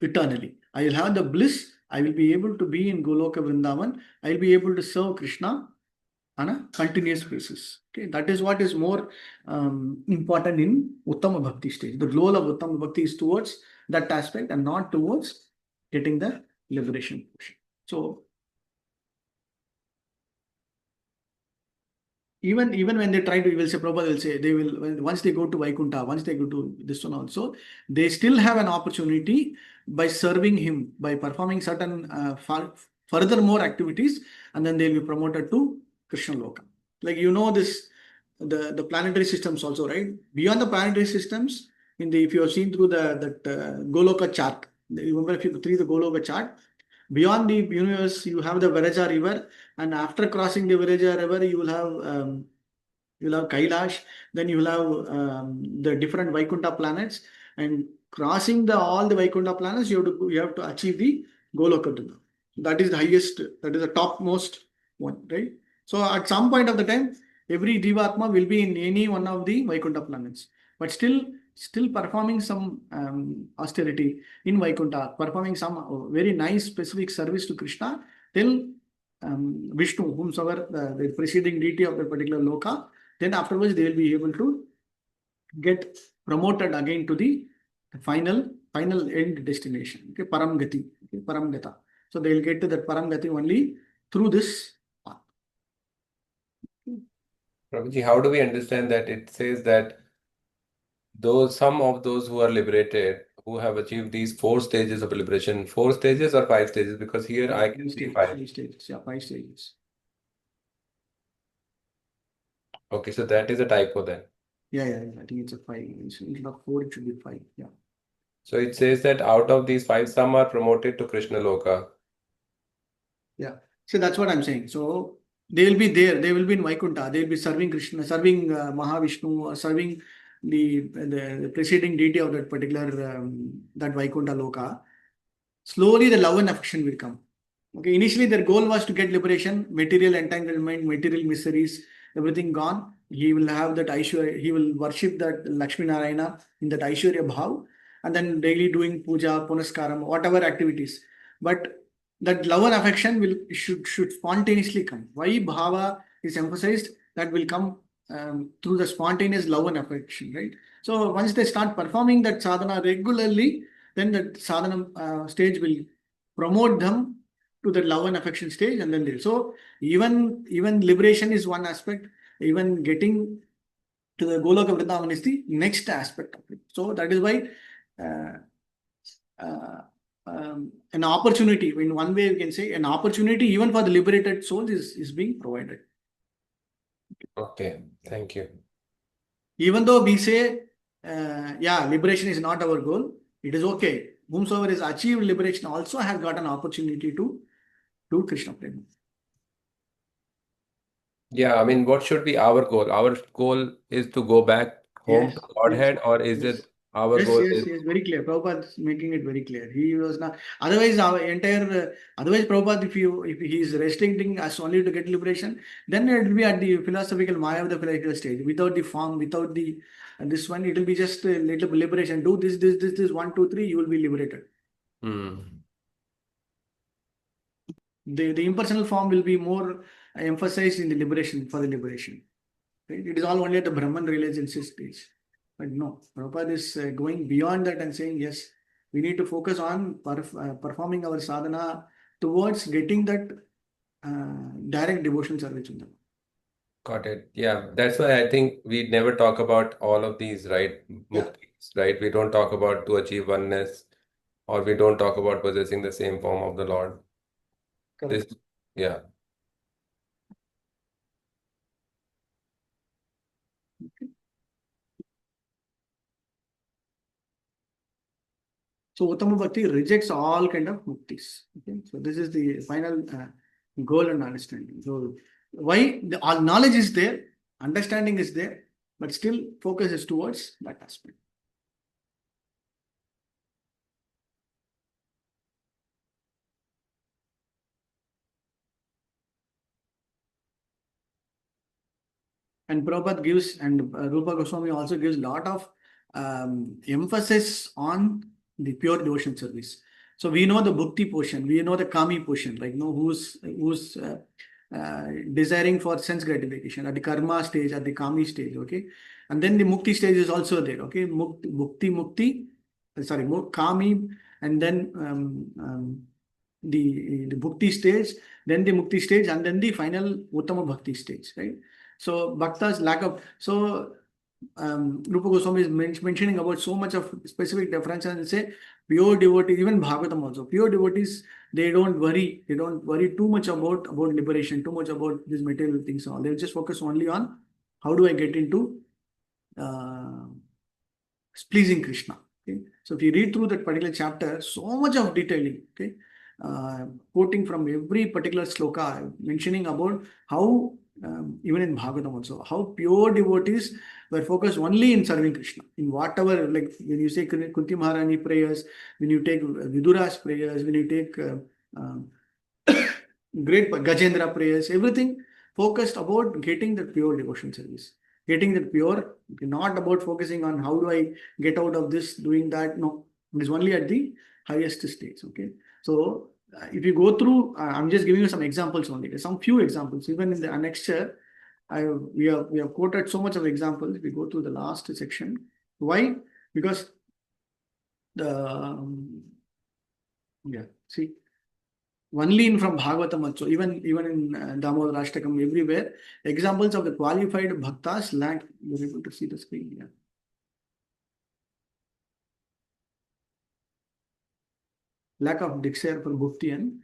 eternally. I will have the bliss. I will be able to be in Goloka Vrindavan. I will be able to serve Krishna on a continuous basis. Okay, that is what is more important in Uttama Bhakti stage. The goal of Uttama Bhakti is towards that aspect and not towards getting the liberation portion. So even when they try to, you will say, Prabhupada will say, they will, once they go to Vaikuntha, once they go to this one also, they still have an opportunity by serving him, by performing certain further more activities, and then they'll be promoted to Krishna Loka. Like this, the planetary systems also, right? Beyond the planetary systems, if you have seen through that Goloka chart, remember if you read the Goloka chart, beyond the universe, you have the Viraja river, and after crossing the Viraja river, you will have Kailash, then you will have the different Vaikuntha planets, and crossing all the Vaikuntha planets, you have to achieve the Goloka Dhuma. That is the highest, that is the topmost one, right? So at some point of the time, every Jivatma will be in any one of the Vaikuntha planets, but still performing some austerity in Vaikuntha, performing some very nice specific service to Krishna till Vishnu, whomsoever the preceding deity of the particular loka. Then afterwards they will be able to get promoted again to the final end destination. Okay, Param Gati, okay, Param Gata. So they will get to that Param Gati only through this path. Prabhuji, how do we understand that it says that some of those who are liberated, who have achieved these 4 stages of liberation, 4 stages or 5 stages? Because here I can see 5. 5 stages. Yeah, 5 stages. Okay, so that is a typo then. Yeah. I think it's a 5. Instead of 4, it should be 5. Yeah. So it says that out of these 5, some are promoted to Krishna Loka. Yeah. So that's what I'm saying. So they will be there. They will be in Vaikuntha. They will be serving Krishna, serving Mahavishnu, or serving the preceding deity of that particular that Vaikuntha Loka. Slowly the love and affection will come. Okay. Initially their goal was to get liberation, material entanglement, material miseries, everything gone. He will have that Aishwarya. He will worship that Lakshmi Narayana in that Aishwarya Bhav, and then daily doing puja, punaskaram, whatever activities. But that love and affection should spontaneously come. Why bhava is emphasized? That will come through the spontaneous love and affection, right? So once they start performing that sadhana regularly, then the sadhana stage will promote them to the love and affection stage, and then so even liberation is one aspect. Even getting to the Goloka Vrindavan is the next aspect of it. So that is why an opportunity, in one way we can say, an opportunity even for the liberated souls is being provided. Okay, thank you. Even though we say, liberation is not our goal, It is okay. Whomsoever is achieved liberation also has got an opportunity to do Krishna Prema. Yeah, I mean, what should be our goal? Our goal is to go back home Yes, to Godhead, or is yes. it our goal is Yes, very clear. Prabhupada is making it very clear. He was not, otherwise our entire, otherwise Prabhupada, if he is restricting us only to get liberation, then it will be at the philosophical Maya of the philosophical stage, without the form, without the, this one, it will be just a little liberation. Do this, 1, 2, 3, you will be liberated. The impersonal form will be more emphasized in the liberation, for the liberation. Right? It is all only at the Brahman realization stage. But no, Prabhupada is going beyond that and saying, yes, we need to focus on performing our sadhana towards getting that direct devotional service in them. Got it. Yeah, that's why I think we never talk about all of these, right? Yeah. Muktis, right? We don't talk about to achieve oneness, or we don't talk about possessing the same form of the Lord. Correct. This, yeah. So Uttama Bhakti rejects all kind of muktis. Okay? So this is the final goal and understanding. So why all knowledge is there, understanding is there, but still focus is towards that aspect. And Prabhupada gives, and Rupa Goswami also gives a lot of emphasis on the pure devotion service. So we know the bhakti portion, we know the kami portion, like who's desiring for sense gratification at the karma stage, at the kami stage, okay. And then the mukti stage is also there, okay. Mukti, sorry, kami, and then the bhakti stage, then the mukti stage, and then the final uttama bhakti stage, right? So bhakta's lack of, so Rupa Goswami is mentioning about so much of specific difference, and say pure devotees, even Bhagavatam also, pure devotees, they don't worry too much about liberation, too much about these material things. All they just focus only on how do I get into pleasing Krishna. Okay, so if you read through that particular chapter, so much of detailing. Okay, quoting from every particular sloka, mentioning about how even in Bhagavatam also, how pure devotees were focused only in serving Krishna. In whatever, like when you say Kunti Maharani prayers, when you take Vidura's prayers, when you take great Gajendra prayers, everything focused about getting the pure devotion service. Getting that pure, not about focusing on how do I get out of this, doing that. No, it is only at the highest stage. Okay. So if you go through, I'm just giving you some examples only. Some few examples, even in the annexure, we have quoted so much of examples. We go through the last section. Why? Because see, only in from Bhagavatam also, even in Damodar Ashtakam, everywhere, examples of the qualified bhaktas lack. You're able to see the screen here. Lack of desire for bhakti. And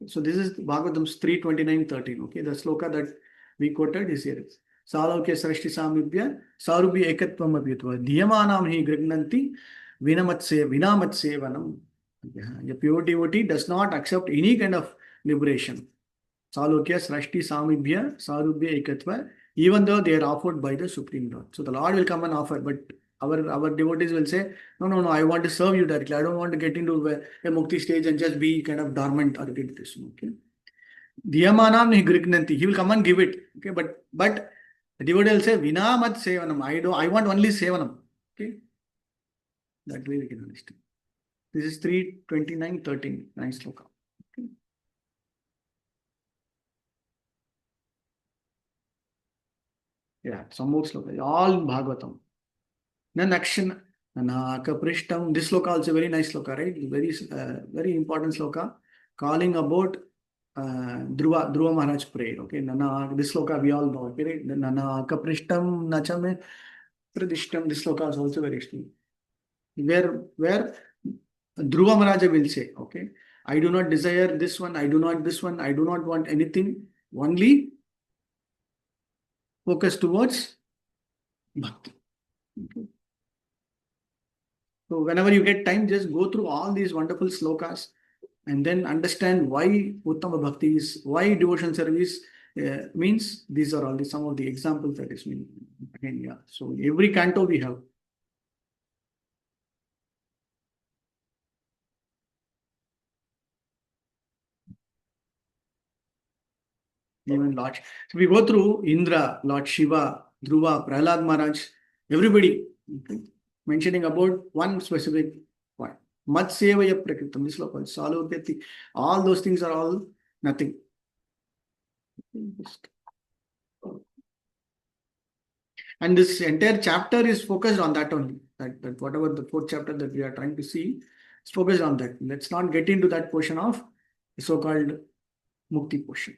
so this is Bhagavatam's 3:29-13. Okay, the sloka that we quoted is here. Salokya Srashti Samibhya Sarubhya Ekatvam Abhyatva Dhiyamanam hi Grignanti Vinamat Sevanam. A pure devotee does not accept any kind of liberation. Salokya Srashti Samibhya Sarubhya Ekatva, even though they are offered by the Supreme Lord. So the Lord will come and offer, but our devotees will say, no, I want to serve you directly. I don't want to get into a mukti stage and just be kind of dormant or get this. Okay. Dhiyamanam ni grignanti. He will come and give it. Okay, but the devotee will say, Vinamat Sevanam. I want only Sevanam. Okay. That way we can understand. This is 3:29-13. Nice sloka. Okay. Yeah, some more sloka. All in Bhagavatam. Then action. Nanaka Prishtam. This sloka also very nice sloka, right? Very important sloka. Calling about Dhruva Maharaj prayer. Okay. This sloka we all know. Okay, right? Nanaka Prishtam Nachame Pradishtam. This sloka is also very strong. Where Dhruva Maharaja will say, okay, I do not desire this one, I do not this one, I do not want anything, only focus towards bhakti. Okay. So whenever you get time, just go through all these wonderful slokas and then understand why Uttama Bhakti is, why devotion service means. These are all some of the examples that is mean. Again, yeah. So every canto we have. Even Lord. So we go through Indra, Lord Shiva, Dhruva, Prahlad Maharaj, everybody, okay, mentioning about one specific point. Mat sevaya prakritam, this local, salokati, all those things are all nothing. And this entire chapter is focused on that only. That whatever the fourth chapter that we are trying to see is focused on that. Let's not get into that portion of the so-called mukti portion.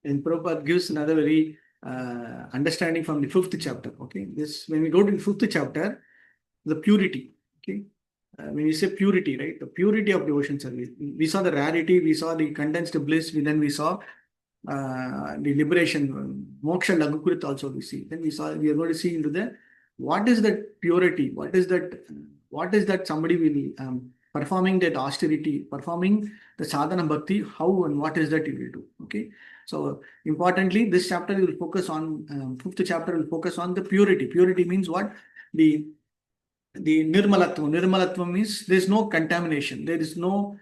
And Prabhupada gives another very understanding from the fifth chapter. Okay, this when we go to the fifth chapter, the purity. Okay, when you say purity, right? The purity of devotion service. We saw the rarity, we saw the condensed bliss, then we saw the liberation, moksha lagukrit also we see. Then we are going to see into the what is that purity? What is that somebody will performing that austerity, performing the sadhana bhakti, how and what is that you will do? Okay. So importantly, this chapter will focus on, fifth chapter will focus on the purity. Purity means what? The nirmalatvam. Nirmalatvam means there is no contamination. There is no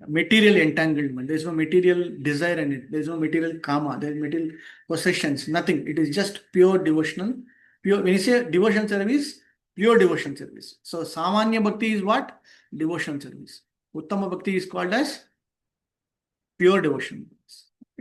material entanglement. There is no material desire in it. There is no material karma. There is material possessions. Nothing. It is just pure devotional. Pure. When you say devotion service, pure devotion service. So Samanya Bhakti is what? Devotion service. Uttama Bhakti is called as pure devotion.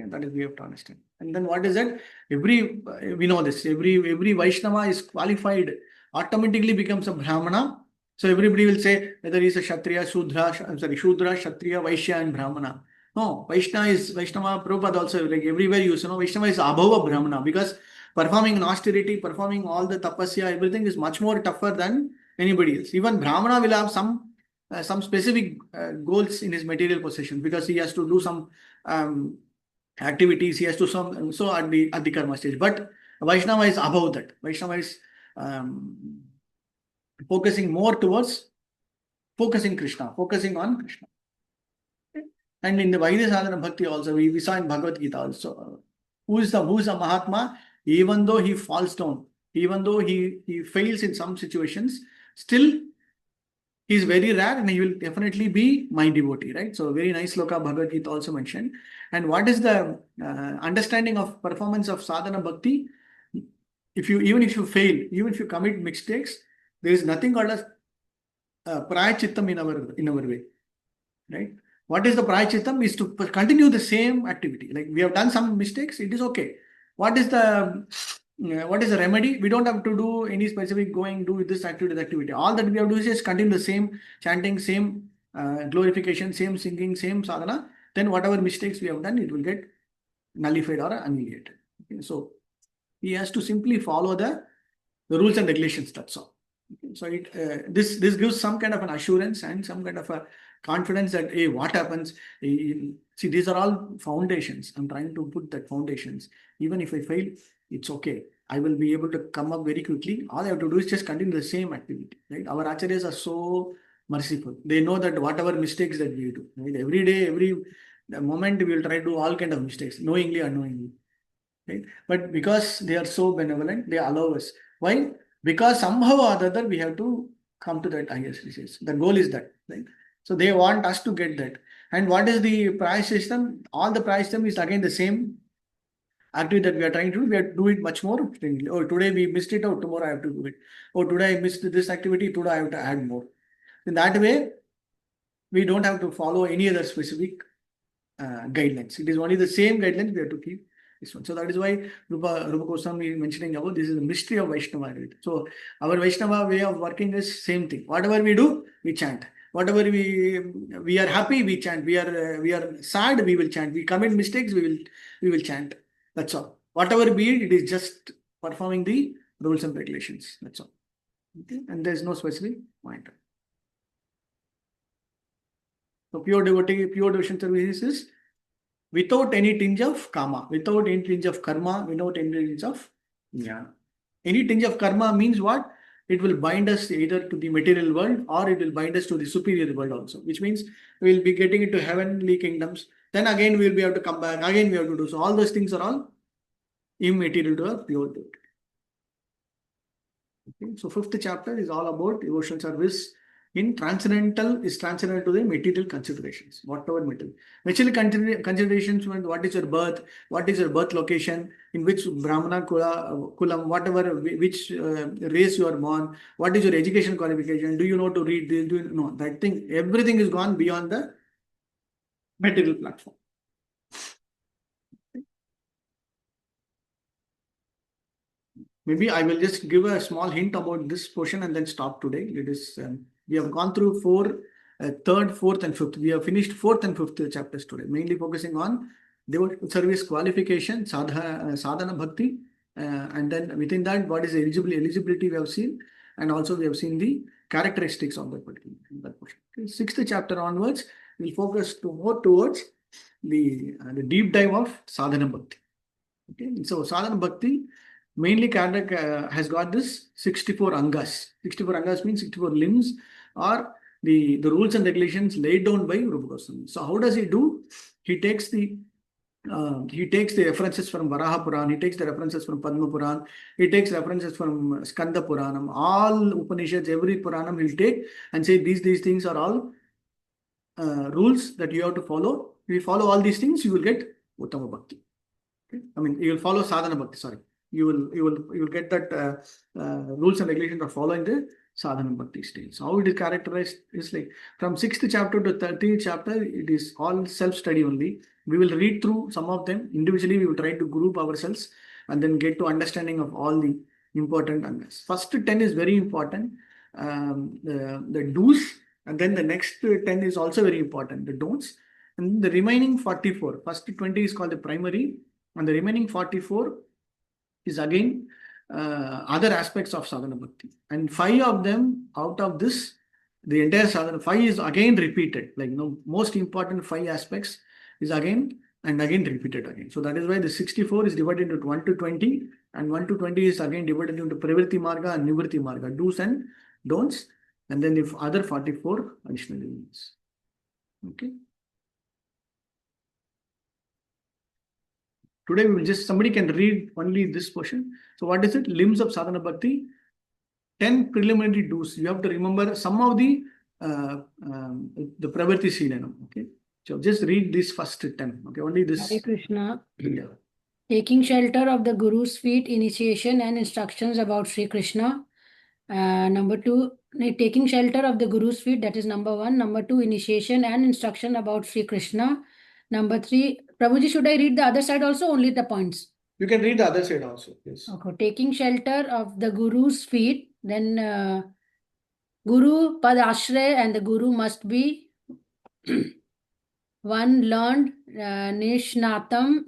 Okay, that is we have to understand. And then what is it? We know this. Every Vaishnava is qualified, automatically becomes a Brahmana. So everybody will say whether he is a Kshatriya, Shudra, Kshatriya, Vaishya, and Brahmana. No, Vaishnava, Prabhupada also, like everywhere you know, Vaishnava is above a Brahmana because performing austerity, performing all the tapasya, everything is much more tougher than anybody else. Even Brahmana will have some specific goals in his material possession because he has to do some activities, he has to so at the karma stage. But Vaishnava is above that. Vaishnava is focusing more towards focusing Krishna, focusing on Krishna. Okay. And in the Vaidya Sadhana Bhakti also, we saw in Bhagavad Gita also, who is a Mahatma, even though he falls down, even though he fails in some situations, still he is very rare and he will definitely be my devotee, right? So very nice sloka Bhagavad Gita also mentioned. And what is the understanding of performance of sadhana bhakti? Even if you fail, even if you commit mistakes, there is nothing called as prayachittam in our way, right? What is the prayachittam? Is to continue the same activity. Like we have done some mistakes, it is okay. What is the remedy? We don't have to do any specific do this activity, that activity. All that we have to do is just continue the same chanting, same glorification, same singing, same sadhana. Then whatever mistakes we have done, it will get nullified or annihilated. Okay? So he has to simply follow the rules and regulations. That's all. Okay? So this gives some kind of an assurance and some kind of a confidence that hey, what happens? See, these are all foundations. I'm trying to put that foundations. Even if I fail, it's okay. I will be able to come up very quickly. All I have to do is just continue the same activity. Right? Our acharyas are so merciful. They know that whatever mistakes that we do, right? Every day, every moment, we will try to do all kind of mistakes, knowingly or unknowingly. Right? But because they are so benevolent, they allow us. Why? Because somehow or other we have to come to that higher stages. The goal is that, right? So they want us to get that. And what is the price system? All the price system is again the same activity that we are trying to do. We have to do it much more. Oh, today we missed it. Oh, tomorrow I have to do it. Oh, today I missed this activity. Today I have to add more. In that way, we don't have to follow any other specific guidelines. It is only the same guidelines we have to keep this one. So that is why Rupa Goswami mentioning about this is the mystery of Vaishnava. So our Vaishnava way of working is same thing. Whatever we do, we chant. Whatever we are happy, we chant. We are sad, we will chant. We commit mistakes, we will chant. That's all. whatever be it, it is just performing the rules and regulations. That's all. Okay, and there is no specific pointer. So pure devotee, pure devotion service is without any tinge of kama, without any tinge of karma, without any tinge of jnana. Any tinge of karma means what? It will bind us either to the material world or it will bind us to the superior world also, which means we will be getting into heavenly kingdoms. Then again we will be able to come back, again we have to do. So all those things are all immaterial to a pure devotee. Okay. So fifth chapter is all about devotional service in transcendental to the material considerations, whatever material. Material considerations, what is your birth, what is your birth location, in which Brahmana kulam, whatever, which race you are born, what is your education qualification, do you know to read this, do you know that thing, everything is gone beyond the material platform. Maybe I will just give a small hint about this portion and then stop today. It is we have gone through third, fourth, and fifth. We have finished fourth and fifth chapters today, mainly focusing on devotional service qualification, sadhana bhakti, and then within that, what is the eligibility we have seen, and also we have seen the characteristics of that particular portion. Okay. Sixth chapter onwards, we'll focus more towards the deep dive of sadhana bhakti. Okay, so sadhana bhakti mainly has got this 64 angas. 64 angas means 64 limbs or the rules and regulations laid down by Rupa Goswami. So how does he do? He takes the references from Varaha Puran, he takes the references from Padma Puran, he takes references from Skanda Puranam, all Upanishads, every Puranam he'll take and say these things are all rules that you have to follow. If you follow all these things, you will get Uttama Bhakti. Okay? I mean, you will follow Sadhana Bhakti, sorry. You will get that rules and regulations of following the sadhana bhakti stage. So how it is characterized is like from 6th chapter to 13th chapter, it is all self-study only. We will read through some of them individually. We will try to group ourselves and then get to understanding of all the important angas. First 10 is very important. The do's, and then the next 10 is also very important. The don'ts, and the remaining 44. First 20 is called the primary, and the remaining 44 is again other aspects of sadhana bhakti, and 5 of them out of this, the entire sadhana 5 is again repeated, like most important 5 aspects is again and again repeated again. So that is why the 64 is divided into 1 to 20, and 1 to 20 is again divided into pravritti marga and nivritti marga, do's and don'ts, and then the other 44 additional elements. Okay. Today we will just, somebody can read only this portion. So what is it? Limbs of sadhana bhakti, 10 preliminary do's. You have to remember some of the pravritti silanam. Okay. So just read this first 10. Okay. Only this. Hare Krishna. Yeah. Taking shelter of the Guru's feet, initiation and instructions about Sri Krishna. Number 2, taking shelter of the Guru's feet, that is number 1. Number 2, initiation and instruction about Sri Krishna. Number 3, Prabhuji, should I read the other side also, only the points? You can read the other side also. Yes. Okay. Taking shelter of the Guru's feet, then Guru Pad Ashray, and the Guru must be one learned Nishnatam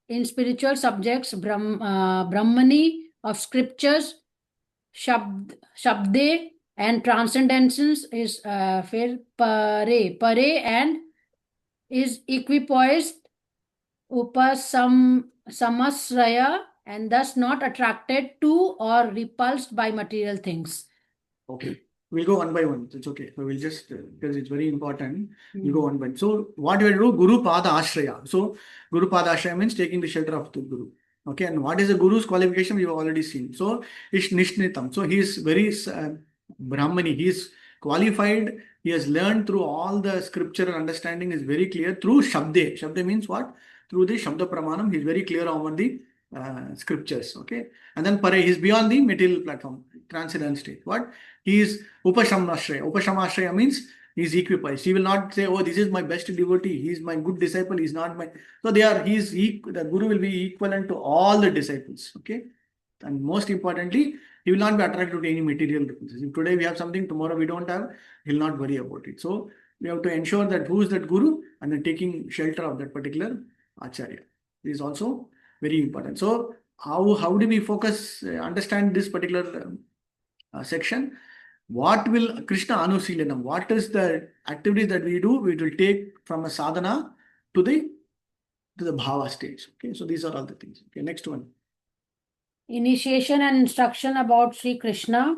in spiritual subjects, Brahmani of scriptures, Shabde and transcendences is Pare and is equipoised Samasraya and thus not attracted to or repulsed by material things. Okay. We'll go one by one. It's okay. So we'll just, because it's very important, we'll go one by one. So what we will do, Guru Pada Ashraya. So Guru Pada Ashraya means taking the shelter of the Guru. Okay. And what is the Guru's qualification? We have already seen. So it's Nishnitam. So he is very Brahmani. He is qualified. He has learned through all the scripture understanding is very clear through Shabde. Shabde means what? Through the Shabda Pramanam, he is very clear on the scriptures. Okay. And then Pare, he is beyond the material platform, transcendent state. What? He is Upashamashraya. Upashamashraya means he is equipoised. He will not say, oh, this is my best devotee. He is my good disciple. He is not my. So the Guru will be equivalent to all the disciples. Okay. And most importantly, he will not be attracted to any material differences. If today we have something, tomorrow we don't have, he will not worry about it. So we have to ensure that who is that Guru and then taking shelter of that particular Acharya. He is also Very important. So how do we focus, understand this particular section? What will Krishna Anusilanam? What is the activities that we do? We will take from a sadhana to the bhava stage. Okay, so these are all the things. Okay, next one. Initiation and instruction about Sri Krishna.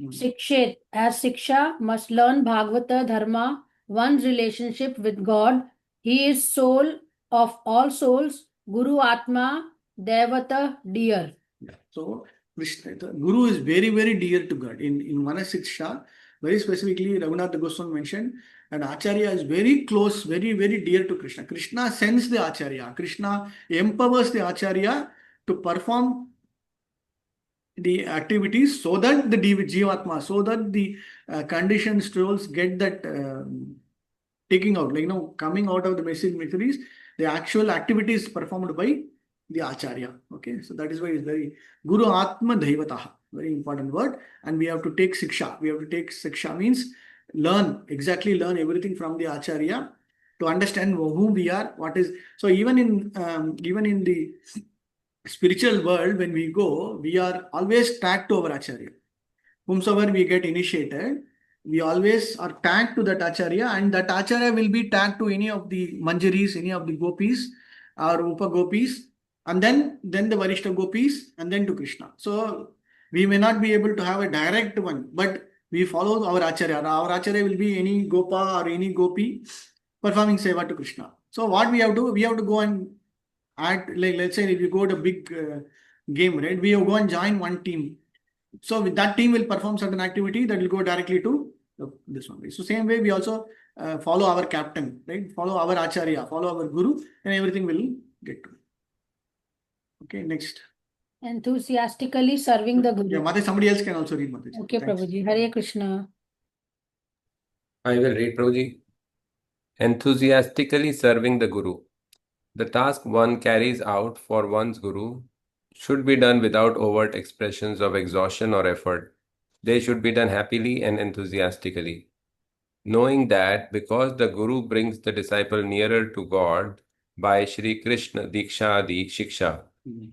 Sikshet, as Siksha, must learn Bhagavata Dharma, one's relationship with God. He is soul of all souls, Guru Atma, Devata, dear. Yeah. So Krishna, the Guru is very, very dear to God. In Manasiksha, very specifically, Raghunath Goswami mentioned, and Acharya is very close, very, very dear to Krishna. Krishna sends the Acharya. Krishna empowers the Acharya to perform the activities so that the Jivatma, so that the conditioned souls get that taking out, like, coming out of the miseries, the actual activities performed by the Acharya. Okay, so that is why it's very Guru Atma Daivataha, very important word. And we have to take Siksha. We have to take Siksha means learn everything from the Acharya to understand whom we are, what is. So even in the spiritual world, when we go, we are always tagged to our Acharya. Whomsoever we get initiated, we always are tagged to that Acharya, and that Acharya will be tagged to any of the Manjaris, any of the Gopis or Upa Gopis, and then the Varishta Gopis, and then to Krishna. So we may not be able to have a direct one, but we follow our Acharya. Our Acharya will be any Gopa or any Gopi performing seva to Krishna. So what we have to do, we have to go and act, like, let's say if you go to a big game, right? We have go and join one team. So with that team will perform certain activity that will go directly to this one. So same way we also follow our captain, right? Follow our Acharya, follow our Guru, and everything will get to. Okay, next. Enthusiastically serving the Guru. Yeah, Mate, somebody else can also read, Mate. Okay, Thanks. Prabhuji. Hare Krishna. I will read, Prabhuji. Enthusiastically serving the Guru. The task one carries out for one's Guru should be done without overt expressions of exhaustion or effort. They should be done happily and enthusiastically, knowing that because the Guru brings the disciple nearer to God by Shri Krishna Diksha Adi Shiksha.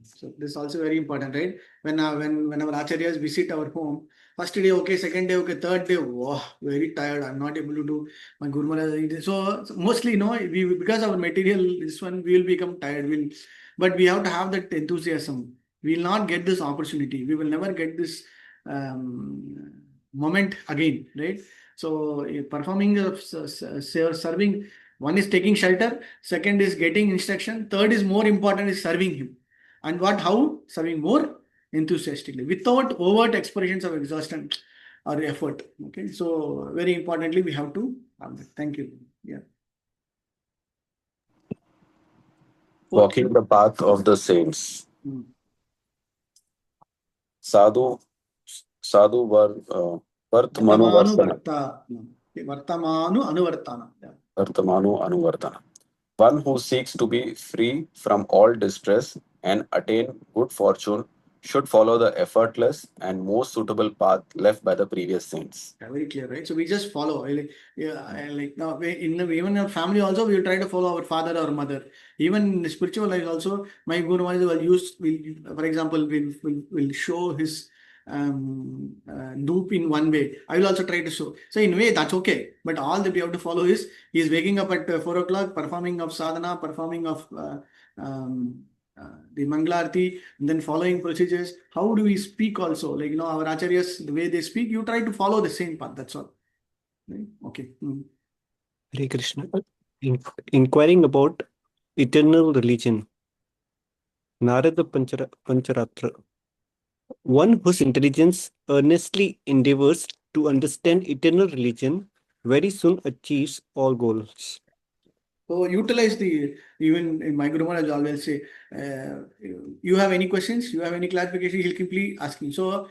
So this is also very important, right? When our acharyas visit our home, first day okay, second day okay, third day, wow, very tired. I'm not able to do my Guru Maharaj. So mostly, we because our material, this one, we will become tired. But we have to have that enthusiasm. We will not get this opportunity. We will never get this moment again, right? So performing, serving. One is taking shelter, second is getting instruction, third is more important is serving him. And how? Serving more enthusiastically, without overt expressions of exhaustion or effort. Okay, so very importantly, we have to have that. Thank you. Yeah. Walking the path of the saints. Sadhu Vartamanu Anuvartana. One who seeks to be free from all distress and attain good fortune should follow the effortless and most suitable path left by the previous saints. Yeah, very clear, right? So we just follow. Now, even in our family also, we will try to follow our father or mother. Even in the spiritual life also, my Guru Maharaj will for example, will show his dupe in one way. I will also try to show. So in a way, that's okay. But all that we have to follow is, he is waking up at 4 o'clock, performing of sadhana, performing of the Mangalarti, and then following procedures. How do we speak also? Like, our acharyas, the way they speak, you try to follow the same path. That's all. Right? Okay. Hare Krishna. Inquiring about eternal religion. Narada Pancharatra. One whose intelligence earnestly endeavors to understand eternal religion very soon achieves all goals. So utilize even in my Guru Maharaj always say, you have any questions, you have any clarification, he'll keep asking. So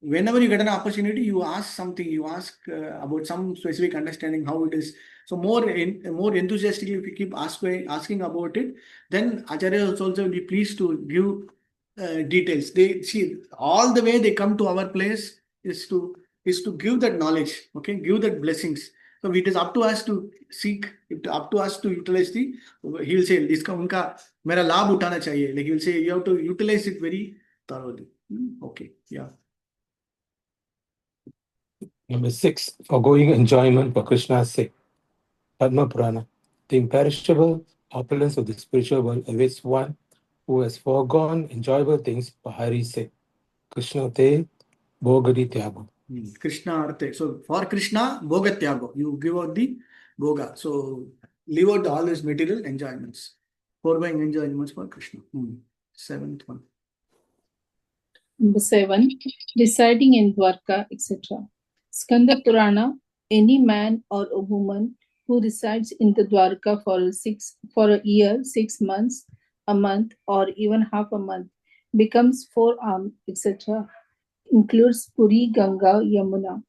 whenever you get an opportunity, you ask something, you ask about some specific understanding, how it is. So more enthusiastically, if you keep asking about it, then Acharya also will be pleased to give details. They see all the way they come to our place is to give that knowledge, okay, give that blessings. So it is up to us to seek, up to us to utilize the, he will say, this unka mera labh utana chahiye. Like he will say, you have to utilize it very thoroughly. Okay, yeah. Number 6, foregoing enjoyment for Krishna's sake. Padma Purana. The imperishable opulence of the spiritual world awaits one who has foregone enjoyable things for Hari's sake. Krishna te bhogadi tyago. Krishna arte. So for Krishna, bhoga tyago. You give out the bhoga. So leave out all these material enjoyments. Foregoing enjoyments for Krishna. 7th one. Number 7, residing in Dwarka, etc. Skanda Purana, any man or a woman who resides in the Dwarka for a year, 6 months, a month, or even half a month, becomes four-armed, etc. Includes Puri, Ganga, Yamuna.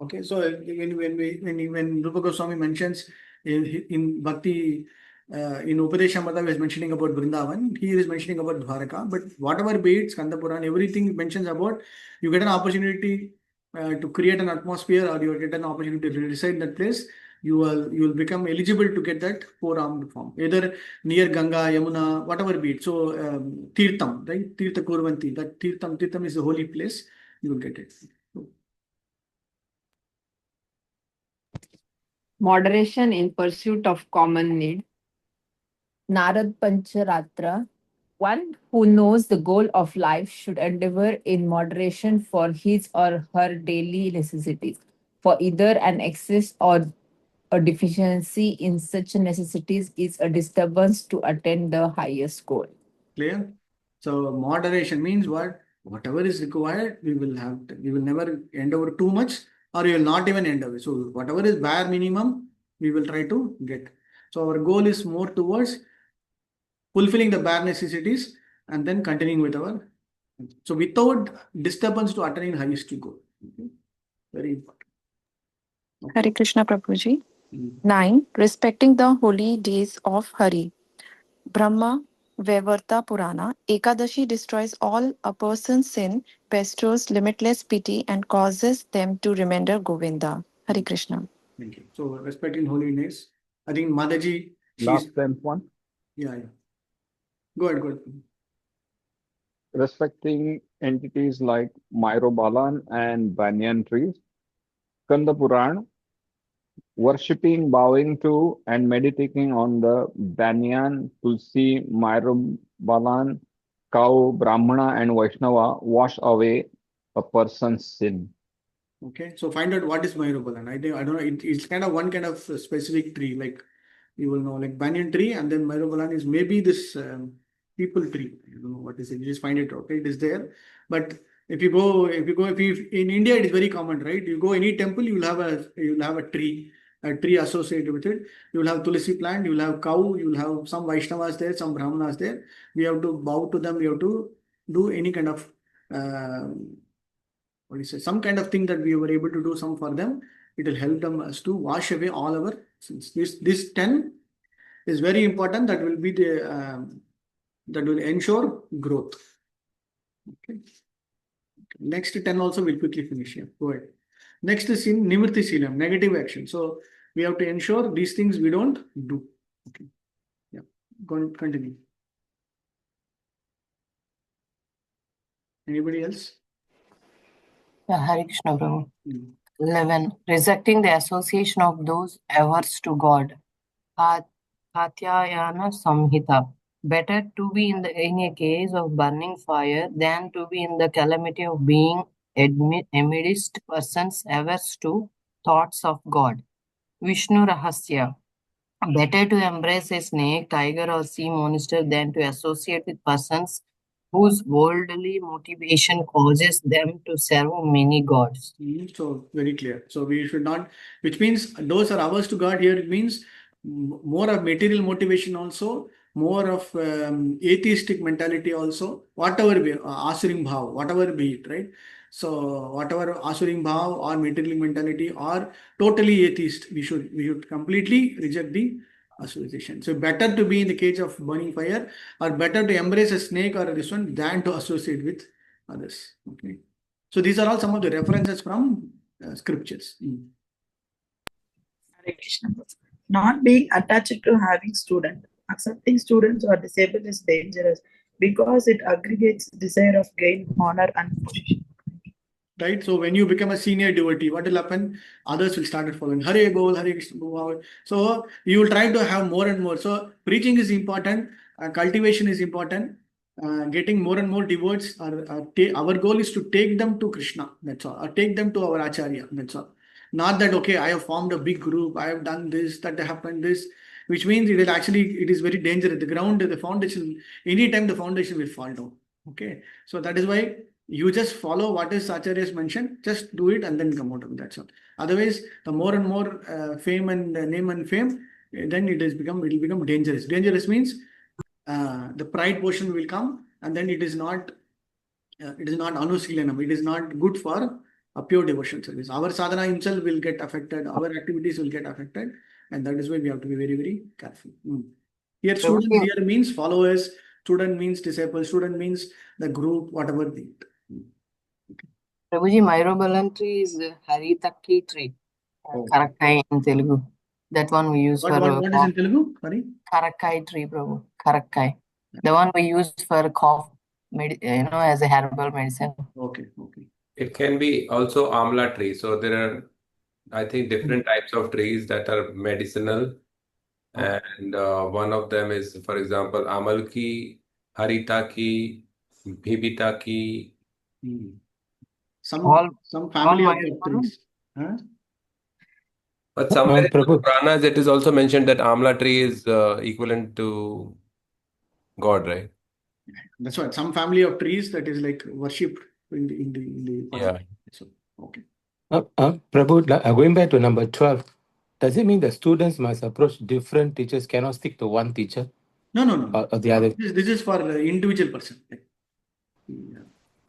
Okay, so when Rupa Goswami mentions in Bhakti, in Upadeshamrita, he is mentioning about Vrindavan, he is mentioning about Dwaraka, but whatever be it, Skanda Purana, everything mentions about, you get an opportunity to create an atmosphere, or you get an opportunity to reside in that place, you will become eligible to get that four-armed form, either near Ganga, Yamuna, whatever be it. So Tirtham, right? Tirtha Kurvanti, that Tirtham is the holy place, you will get it. Moderation in pursuit of common need. Narad Pancharatra. One who knows the goal of life should endeavor in moderation for his or her daily necessities. For either an excess or a deficiency in such necessities is a disturbance to attain the highest goal. Clear? So moderation means what? Whatever is required, we will have. We will never endeavor too much, or we will not even endeavor. So whatever is bare minimum, we will try to get. So our goal is more towards fulfilling the bare necessities and then continuing with our. So without disturbance to attaining highest goal. Okay? Very important. Okay. Hare Krishna Prabhuji. 9. Respecting the holy days of Hari. Brahma Vaivarta Purana. Ekadashi destroys all a person's sin, bestows limitless pity, and causes them to remember Govinda. Hare Krishna. Thank you. So respecting holiness, I think Mataji, she's. Last 10th one. Yeah. Go ahead. Respecting entities like Myrobalan and banyan trees. Skanda Puran, worshipping, bowing to, and meditating on the banyan, tulsi, Myrobalan, cow, Brahmana, and Vaishnava wash away a person's sin. Okay, so find out what is Myrobalan. I don't know. It's kind of one kind of specific tree, like you will know, like banyan tree, and then Myrobalan is maybe this people tree. You don't know what is it. You just find it. Okay, it is there. But if you in India, it is very common, right? You go any temple, you will have a tree associated with it. You will have tulsi plant. You will have cow. You will have some Vaishnavas there, some Brahmanas there. We have to bow to them. We have to do any kind of some kind of thing that we were able to do some for them. It will help them us to wash away all our sins. This 10 is very important. That will be the that will ensure growth. Okay. Next 10 also we'll quickly finish here. Go ahead. Next is in Nimritti Silam, negative action. So we have to ensure these things we don't do. Okay. Yeah. Continue. Anybody else? Hare Krishna Prabhu. 11. Rejecting the association of those averse to God. Katyayana Samhita. Better to be in a case of burning fire than to be in the calamity of being amidst persons averse to thoughts of God. Vishnu Rahasya. Better to embrace a snake, tiger, or sea monster than to associate with persons whose worldly motivation causes them to serve many gods. So very clear. So we should not, which means those are averse to God here. It means more of material motivation also, more of atheistic mentality also, whatever be asuring bhav, whatever be it, right? So whatever asuring bhav or material mentality or totally atheist, we should completely reject the association. So better to be in the cage of burning fire, or better to embrace a snake or this one than to associate with others. Okay. So these are all some of the references from scriptures. Hare Krishna. Not being attached to having student. Accepting students or disabled is dangerous because it aggregates desire of gain, honor, and position. Right? So when you become a senior devotee, what will happen? Others will start following. Hare Bol, Hare Krishna. So you will try to have more and more. So preaching is important, cultivation is important. Getting more and more devotees. Our goal is to take them to Krishna. That's all. Or take them to our Acharya. That's all. Not that, okay, I have formed a big group, I have done this, that happened this, which means it is very dangerous. The foundation, anytime the foundation will fall down. Okay. So that is why you just follow what is Acharya's mentioned, just do it and then come out of it. That's all. Otherwise, the more and more fame and name and fame, then it will become dangerous. Dangerous means the pride portion will come, and then it is not anusilanam. It is not good for a pure devotion service. Our sadhana himself will get affected, our activities will get affected, and that is why we have to be very, very careful. Here, students here means followers, student means disciples, student means the group, whatever they. Prabhuji, Myrobalan tree is Haritaki tree. Karakai in Telugu. That one we use for. What is in Telugu? Sorry? Karakai tree, Prabhu. Karakai. The one we use for cough, as a herbal medicine. Okay. It can be also amla tree. So there are, I think, different types of trees that are medicinal. And one of them is, for example, Amalki, Haritaki, Bhibitaki. Some family of trees. Huh? But somewhere in the Prabhu. Puranas, it is also mentioned that Amla tree is equivalent to God, right? That's what some family of trees that is like worshipped in the Yeah. So, okay. Prabhu, going back to number 12, does it mean the students must approach different teachers, cannot stick to one teacher? No. Or the other? This is for the individual person.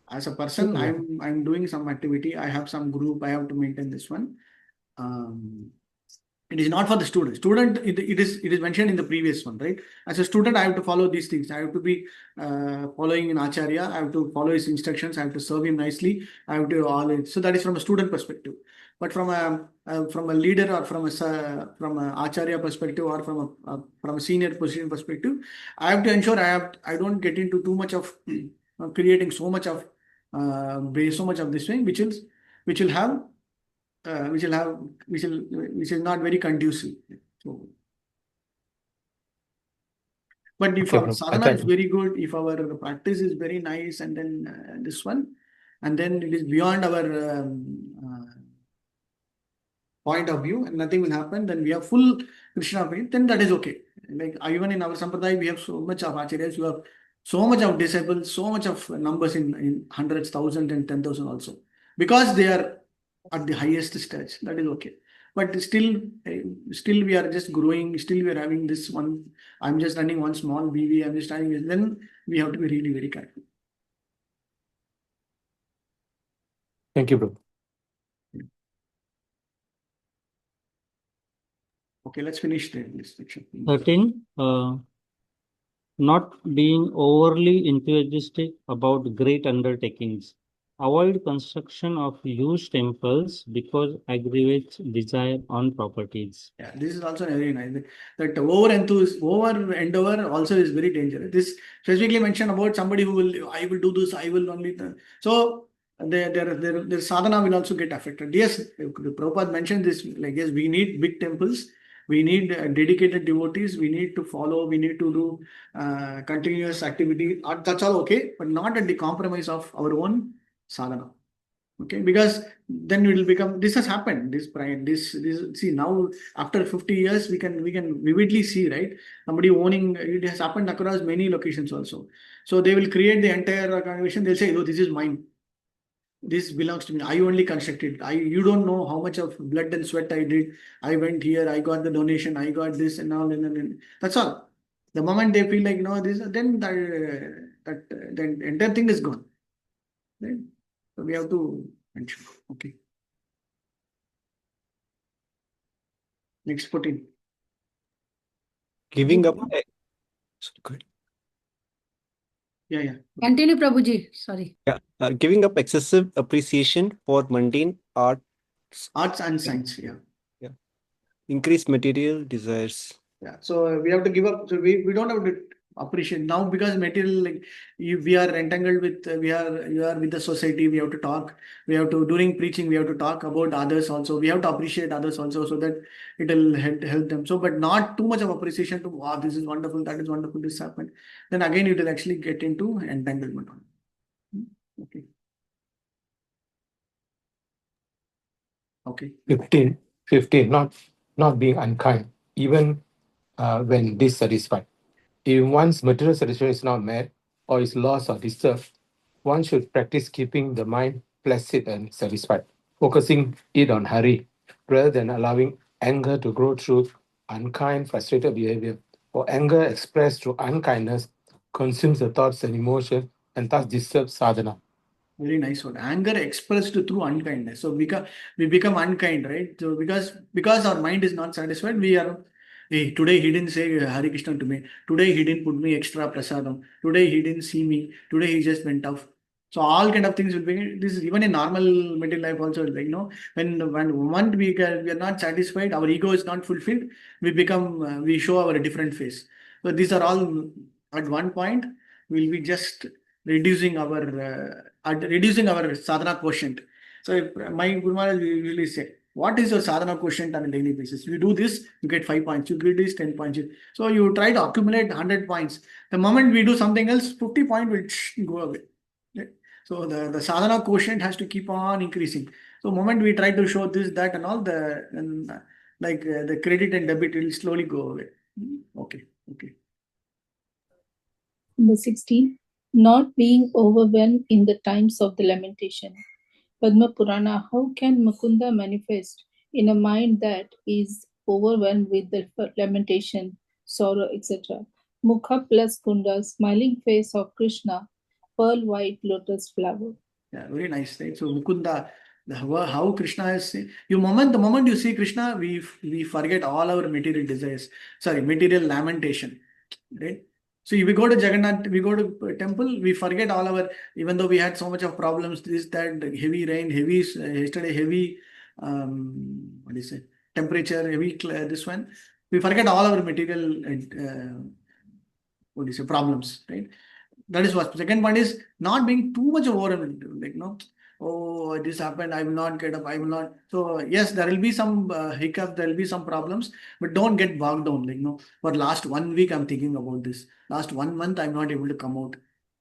As a person, I'm doing some activity. I have some group. I have to maintain this one. It is not for the student. It is mentioned in the previous one, right? As a student, I have to follow these things. I have to be following an acharya. I have to follow his instructions. I have to serve him nicely. I have to all it. So that is from a student perspective. But from a leader or from a acharya perspective or from a senior position perspective, I have to ensure I don't get into too much of creating so much of this thing, which is not very conducive. So, but if our sadhana is very good, if our practice is very nice, and then this one, and then it is beyond our point of view, and nothing will happen, then we have full Krishna faith, then that is okay. Like even in our sampradaya, we have so much of acharyas, you have so much of disciples, so much of numbers in hundreds, thousands, and 10,000 also, because they are at the highest stage. That is okay. But still we are just growing. Still we are having this one. I'm just running one small BV. I'm just running this. Then we have to be really very careful. Thank you, bro. Okay, let's finish this section. 13. Not being overly enthusiastic about great undertakings. Avoid construction of huge temples because aggravates desire on properties. Yeah, this is also very nice. That over endeavor also is very dangerous. This specifically mentioned about somebody who I will do this, I will only. So their sadhana will also get affected. Yes, Prabhupada mentioned this. Like, yes, we need big temples. We need dedicated devotees. We need to follow. We need to do continuous activity. That's all okay, but not at the compromise of our own sadhana. Okay, because then it will become. This has happened. This see now after 50 years we can vividly see, right? Somebody owning it has happened across many locations also. So they will create the entire congregation. They'll say, "Oh, this is mine. This belongs to me. I only constructed. You don't know how much of blood and sweat I did. I went here. I got the donation. I got this and all. And that's all. The moment they feel like this, then the entire thing is gone. Right? So we have to mention. Okay. Next 14. Giving up. Yeah. Continue, Prabhuji. Sorry. Yeah. Giving up excessive appreciation for mundane arts and science. Yeah. increase material desires. Yeah, so we have to give up. So we don't have to appreciate now because material, like we are entangled with you are with the society. We have to talk. We have to, during preaching, we have to talk about others also. We have to appreciate others also, so that it will help them. So, but not too much of appreciation to, wow, this is wonderful, that is wonderful, this happened. Then again, it will actually get into entanglement. Okay. Okay. 15, not being unkind, even when dissatisfied. If one's material satisfaction is not met or is lost or disturbed, one should practice keeping the mind placid and satisfied, focusing it on hari, rather than allowing anger to grow through unkind, frustrated behavior. For anger expressed through unkindness consumes the thoughts and emotions and thus disturbs sadhana. Very nice word. Anger expressed through unkindness. So we become unkind, right? So because our mind is not satisfied, we are, hey, today he didn't say Hare Krishna to me. Today he didn't put me extra prasadam. Today he didn't see me. Today he just went off. So all kind of things will be. This is even in normal material life also. Like, when one we are not satisfied, our ego is not fulfilled. We become we show our different face. So these are all at one point will be just reducing our sadhana quotient. So my Guru Maharaj usually say, what is your sadhana quotient on a daily basis? You do this, you get 5 points. You do this, 10 points. So you try to accumulate 100 points. The moment we do something else, 50 points will go away. Okay? So the sadhana quotient has to keep on increasing. So moment we try to show this, that, and all, the credit and debit will slowly go away. Okay. Number 16, not being overwhelmed in the times of the lamentation. Padma Purana, how can Mukunda manifest in a mind that is overwhelmed with the lamentation, sorrow, etc.? Mukha plus Kunda, smiling face of Krishna, pearl white lotus flower. Yeah, very nice, right? So Mukunda, how Krishna is, the moment you see Krishna, we forget all our material desires. Sorry, material lamentation, right? So if we go to Jagannath, we go to a temple, we forget all our, even though we had so much of problems, this, that, heavy rain, yesterday, heavy, what do you say, temperature, heavy, this one, we forget all our material, what do you say, problems, right? That is what. Second point is not being too much overwhelmed. Like, oh, this happened, I will not get up, I will not. So yes, there will be some hiccup, there will be some problems, but don't get bogged down. Like, for last 1 week, I'm thinking about this. Last 1 month, I'm not able to come out.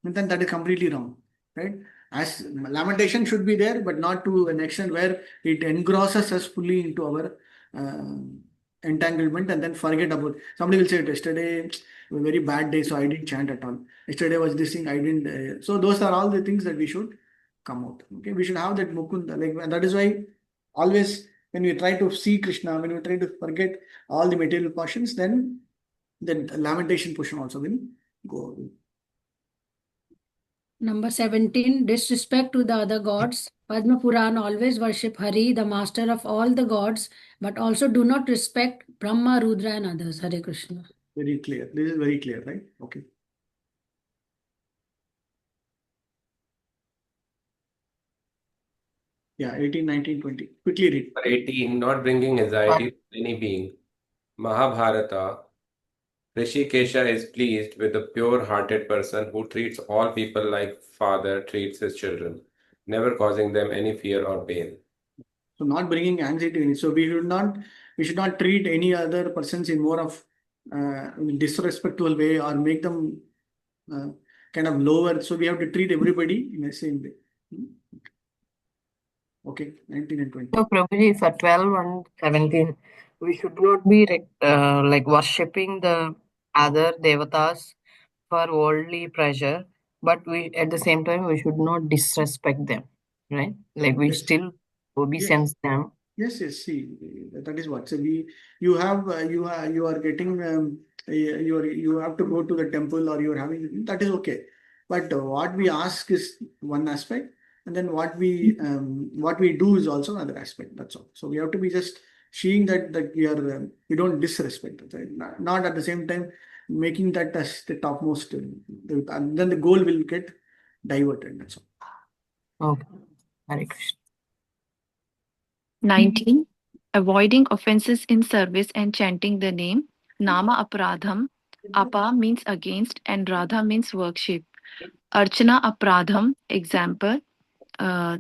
And then that is completely wrong, right? As lamentation should be there, but not to an extent where it engrosses us fully into our entanglement and then forget about. Somebody will say, yesterday, a very bad day, so I didn't chant at all. Yesterday was this thing, I didn't. So those are all the things that we should come out. Okay, we should have that Mukunda. Like, and that is why always when we try to see Krishna, when we try to forget all the material portions, then the lamentation portion also will go away. Number 17, disrespect to the other gods. Padma Purana always worship Hari, the master of all the gods, but also do not respect Brahma, Rudra, and others. Hare Krishna. Very clear. This is very clear, right? Okay. Yeah, 18, 19, 20. Quickly read. 18, not bringing anxiety to any being. Mahabharata, Rishikesha is pleased with the pure-hearted person who treats all people like father treats his children, never causing them any fear or pain. So not bringing anxiety in it. So we should not treat any other persons in more of disrespectful way or make them kind of lower. So we have to treat everybody in the same way. Okay, 19 and 20. So Prabhuji, for 12 and 17, we should not be like worshipping the other devatas for worldly pleasure, but we at the same time we should not disrespect them, right? Like we Yes. still obeisance them. Yes. See, that is what. So you are getting you have to go to the temple or you are having, that is okay. But what we ask is one aspect, and then what we do is also another aspect. That's all. So we have to be just seeing that we don't disrespect it, right? Not at the same time making that as the topmost, and then the goal will get diverted. That's all. Okay. Hare Krishna. 19. avoiding offenses in service and chanting the name. Nama Apradham. Apa means against and Radha means worship. Archana Apradham, example,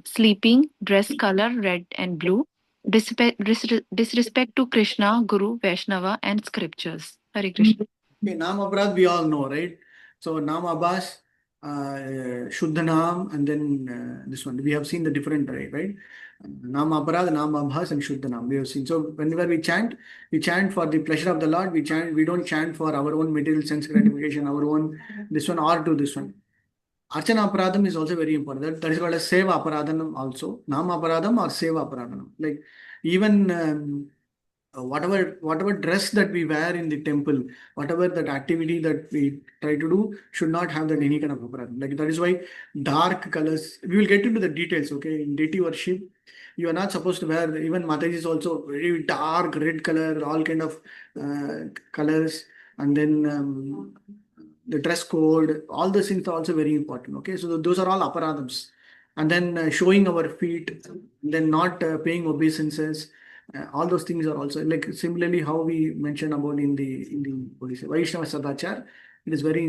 sleeping, dress color red and blue, disrespect to Krishna, Guru, Vaishnava, and scriptures. Hare Krishna. Okay, Nam Aparad we all know, right? So Nam Abbas, Shuddha Nam, and then this one. We have seen the different, right? Nam Aparad, Nam Abhas, and Shuddha Nam. We have seen. So whenever we chant for the pleasure of the Lord. We don't chant for our own material sense gratification, our own this one or to this one. Archana Aparadam is also very important. That is called as Seva Aparadhanam also. Nam Aparadam or Seva Aparadhanam. Like even whatever dress that we wear in the temple, whatever that activity that we try to do should not have that any kind of aparadham. Like that is why dark colors. We will get into the details. Okay, in deity worship, you are not supposed to wear. Even Mataji is also very dark red color, all kind of colors, and then the dress code. All those things are also very important. Okay, so those are all aparadhams. And then showing our feet, then not paying obeisances. All those things are also like similarly how we mentioned about in the what do you say, Vaishnava Sadachar. It is very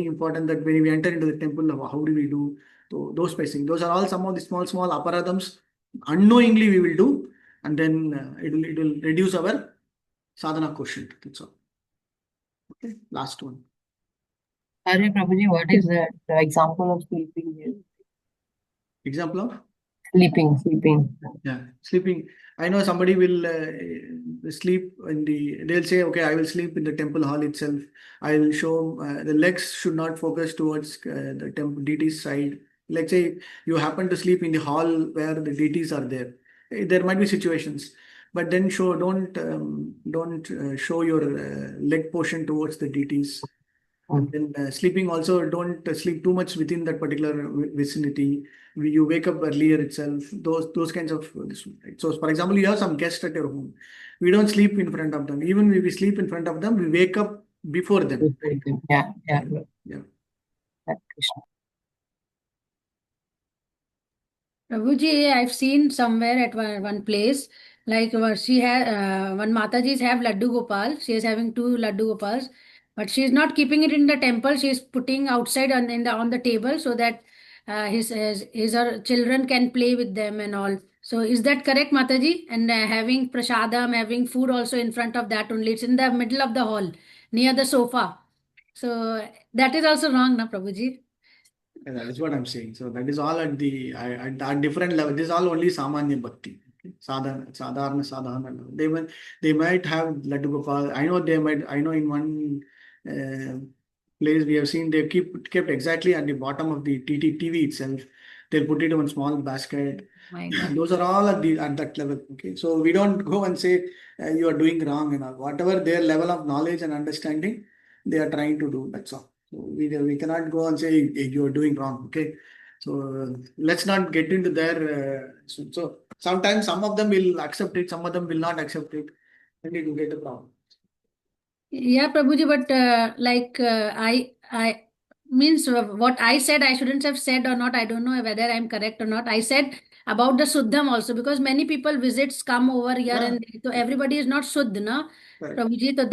important that when we enter into the temple, how do we do those spacing? Those are all some of the small aparadhams unknowingly we will do, and then it will reduce our sadhana quotient. That's all. Okay, last one. Hare Prabhuji, what is the example of sleeping here? Example of? Sleeping. Yeah, sleeping. I know somebody will sleep they'll say, okay, I will sleep in the temple hall itself. I will show the legs should not focus towards the temple deity's side. Let's say you happen to sleep in the hall where the deities are there. There might be situations, but then don't show your leg portion towards the deities. And then sleeping also, don't sleep too much within that particular vicinity. You wake up earlier itself. Those kinds of this, right? So, for example, you have some guests at your home. We don't sleep in front of them. Even if we sleep in front of them, we wake up before them. Yeah. Prabhuji, I've seen somewhere at one place, like she has one Mataji's have Laddu Gopal. She is having 2 Laddu Gopals, but she is not keeping it in the temple. She is putting outside on the table so that his or children can play with them and all. So is that correct, Mataji? And having prasadam, having food also in front of that only. It's in the middle of the hall, near the sofa. So that is also wrong, na Prabhuji? Yeah, that is what I'm saying. So that is all at different level. This is all only Samanya Bhakti. Okay? Sadharana level. They might have Laddu Gopal. I know in one place we have seen they kept exactly at the bottom of the TV itself. They'll put it in a small basket. And those are all at that level. Okay, so we don't go and say you are doing wrong and all. Whatever their level of knowledge and understanding, they are trying to do. That's all. So we cannot go and say hey, you are doing wrong. Okay, so let's not get into their. So sometimes some of them will accept it, some of them will not accept it, and it will get a problem. Yeah, Prabhuji, but I means what I said I shouldn't have said or not. I don't know whether I'm correct or not. I said about the Suddham also because many people visits come over here and so everybody is not Suddh, na? Right. Prabhuji, so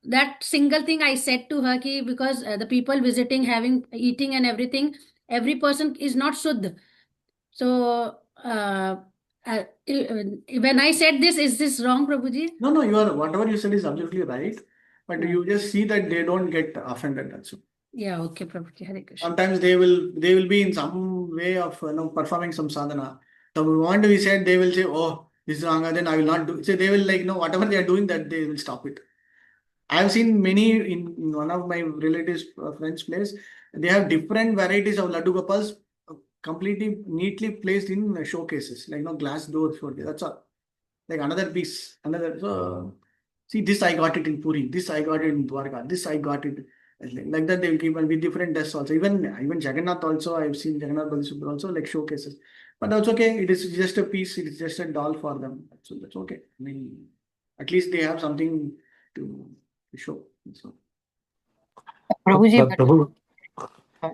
that single thing I said to her ki because the people visiting, eating and everything, every person is not Suddh. So when I said this, is this wrong, Prabhuji? No, whatever you said is absolutely right. But you just see that they don't get offended. That's all. Yeah, okay, Prabhuji. Hare Krishna. Sometimes they will be in some way of performing some sadhana. The moment we said, they will say, oh, this is wrong, then I will not do. So they will whatever they are doing, that they will stop it. I have seen many in one of my relatives' friends' place. They have different varieties of Laddu Gopals completely neatly placed in showcases, like glass doors. That's all. Like another piece, so see, this I got it in Puri, this I got it in Dwarka, this I got it like that. They will keep with different desks also. Even Jagannath also, I have seen Jagannath Balsubra also like showcases. But that's okay. It is just a piece. It is just a doll for them. So that's okay. I mean, at least they have something to show. So. Prabhu,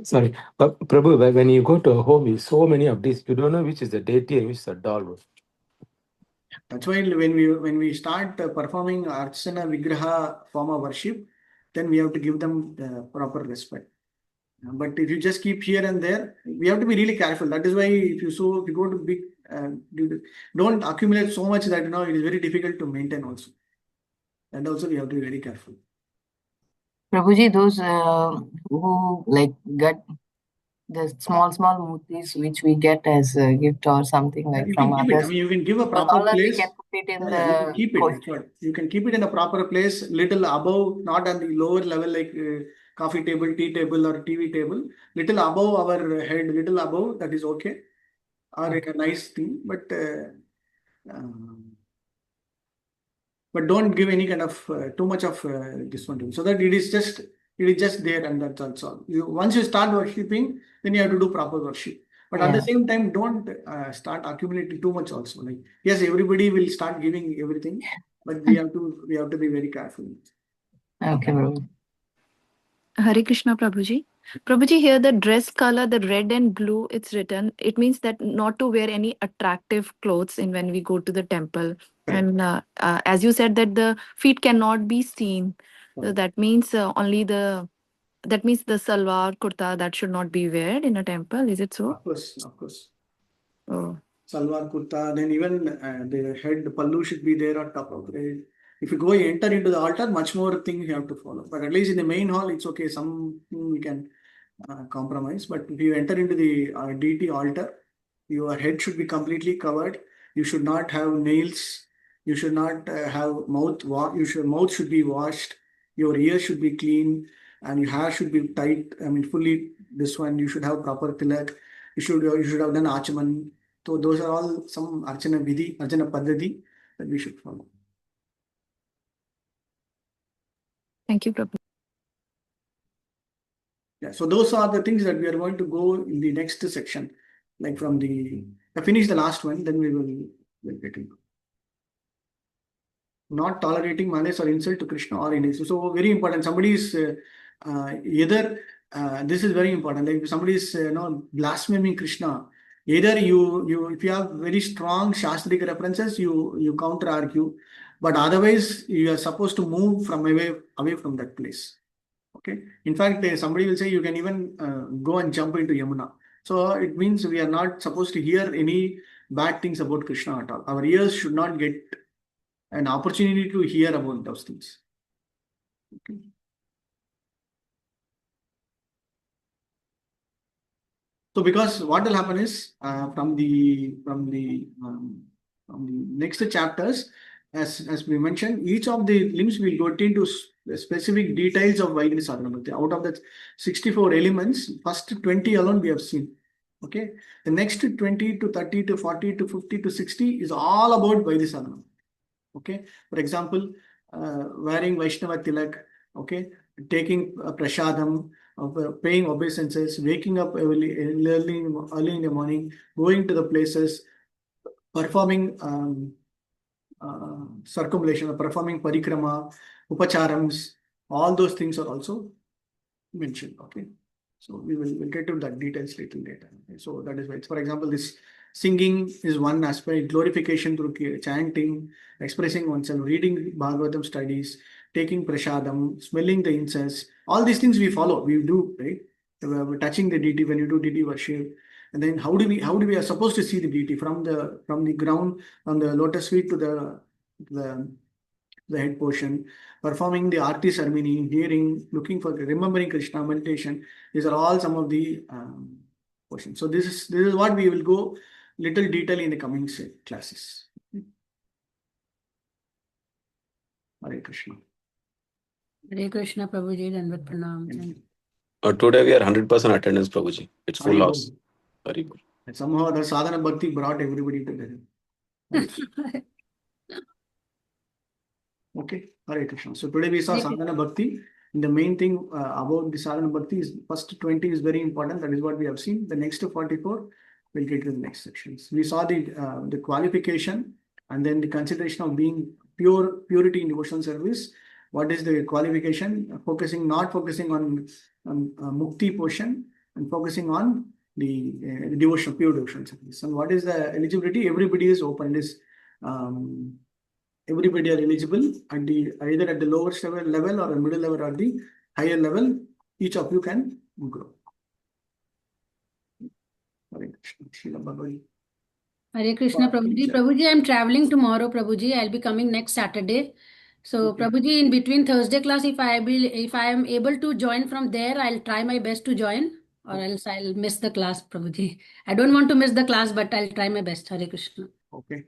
sorry, but Prabhu, when you go to a home, you so many of these, you don't know which is the deity and which is the doll. That's why when we start performing Archana Vigraha form of worship, then we have to give them the proper respect. But if you just keep here and there, we have to be really careful. That is why if you go to big, don't accumulate so much that it is very difficult to maintain also. And also we have to be very careful. Prabhuji, those who like get the small murtis which we get as a gift or something like You from can keep it. I others, mean, you can give a so proper all that we place. can put it in You the can keep it. That's what. You can keep it in a proper place, little above, not on the lower level like coffee table, tea table, or TV table. Little above our head, little above. That is okay, or like a nice thing. But don't give any kind of too much of this one to him, so that it is just there, and that's all. Once you start worshipping, then you have to do proper worship. But at the Yeah. same time, don't start accumulating too much also. Like, yes, everybody will start giving everything, but we have to be very careful. Okay, Prabhuji. Hare Krishna, Prabhuji. Prabhuji, here the dress color, the red and blue, it's written. It means that not to wear any attractive clothes in when we go to the temple. Correct. And as you said that the feet cannot be seen. So Correct. that means only that means the salwar kurta that should not be worn in a temple. Is it so? Of course. Oh. Salwar kurta, then even the head pallu should be there on top of it. If you enter into the altar, much more things you have to follow. But at least in the main hall, it's okay. Something we can compromise. But if you enter into the deity altar, your head should be completely covered. You should not have nails. You should not have mouth. Mouth should be washed. Your ears should be clean, and your hair should be tight. I mean, fully this one. You should have proper tilak. You should have done achaman. So those are all some archana vidhi, archana paddhati that we should follow. Thank you, Prabhu. Yeah, so those are the things that we are going to go in the next section. Like from finish the last one, then we'll get into. Not tolerating malice or insult to Krishna or in his. So very important. Somebody is either this is very important. Like if somebody is blaspheming Krishna, either you if you have very strong shastric references, you counter argue, but otherwise you are supposed to move from away from that place. Okay. In fact, somebody will say you can even go and jump into Yamuna. So it means we are not supposed to hear any bad things about Krishna at all. Our ears should not get an opportunity to hear about those things. Okay. So because what will happen is from the next chapters, as we mentioned, each of the limbs will go into specific details of Vaidhi Sadhana Bhakti. Out of the 64 elements, first 20 alone we have seen. Okay, the next 20 to 30 to 40 to 50 to 60 is all about Vaidhi Sadhana. Okay, for example, wearing Vaishnava tilak, okay, taking prasadam, paying obeisances, waking up early in the morning, going to the places, performing circumambulation, performing parikrama, upacharams, all those things are also mentioned. Okay, so we'll get to that details little later. Okay? So that is why, for example, this singing is one aspect, glorification through chanting, expressing oneself, reading Bhagavatam studies, taking prasadam, smelling the incense, all these things we follow, we do, right? We're touching the deity when you do deity worship. And then how do we are supposed to see the deity from the ground, from the lotus feet to the head portion, performing the arti ceremony, hearing, remembering Krishna, meditation. These are all some of the portions. So this is what we will go little detail in the coming classes. Hare Krishna. Hare Krishna, Prabhuji, Dandavat Pranam. Thank you. Today we are 100% attendance, Prabhuji. It's full Haribol. house. Haribol. And somehow the sadhana bhakti brought everybody together. Okay, Hare Krishna. So today we saw sadhana bhakti. The main thing about the sadhana bhakti is first 20 is very important. That is what we have seen. The next 44 we'll get to the next sections. We saw the qualification and then the consideration of being purity in devotional service. What is the qualification? Not focusing on mukti portion and focusing on the pure devotional service. And what is the eligibility? Everybody is open. It is everybody are eligible at the either at the lowest level or a middle level or the higher level. Each of you can grow. Hare Krishna. Srila Bhagavad. Hare Krishna, Prabhuji. Prabhuji, I'm traveling tomorrow, Prabhuji. I'll be coming next Saturday. So, Okay. Prabhuji, in between Thursday class, if I am able to join from there, I'll try my best to join, or else I'll miss the class, Prabhuji. I don't want to miss the class, but I'll try my best. Hare Krishna. Okay.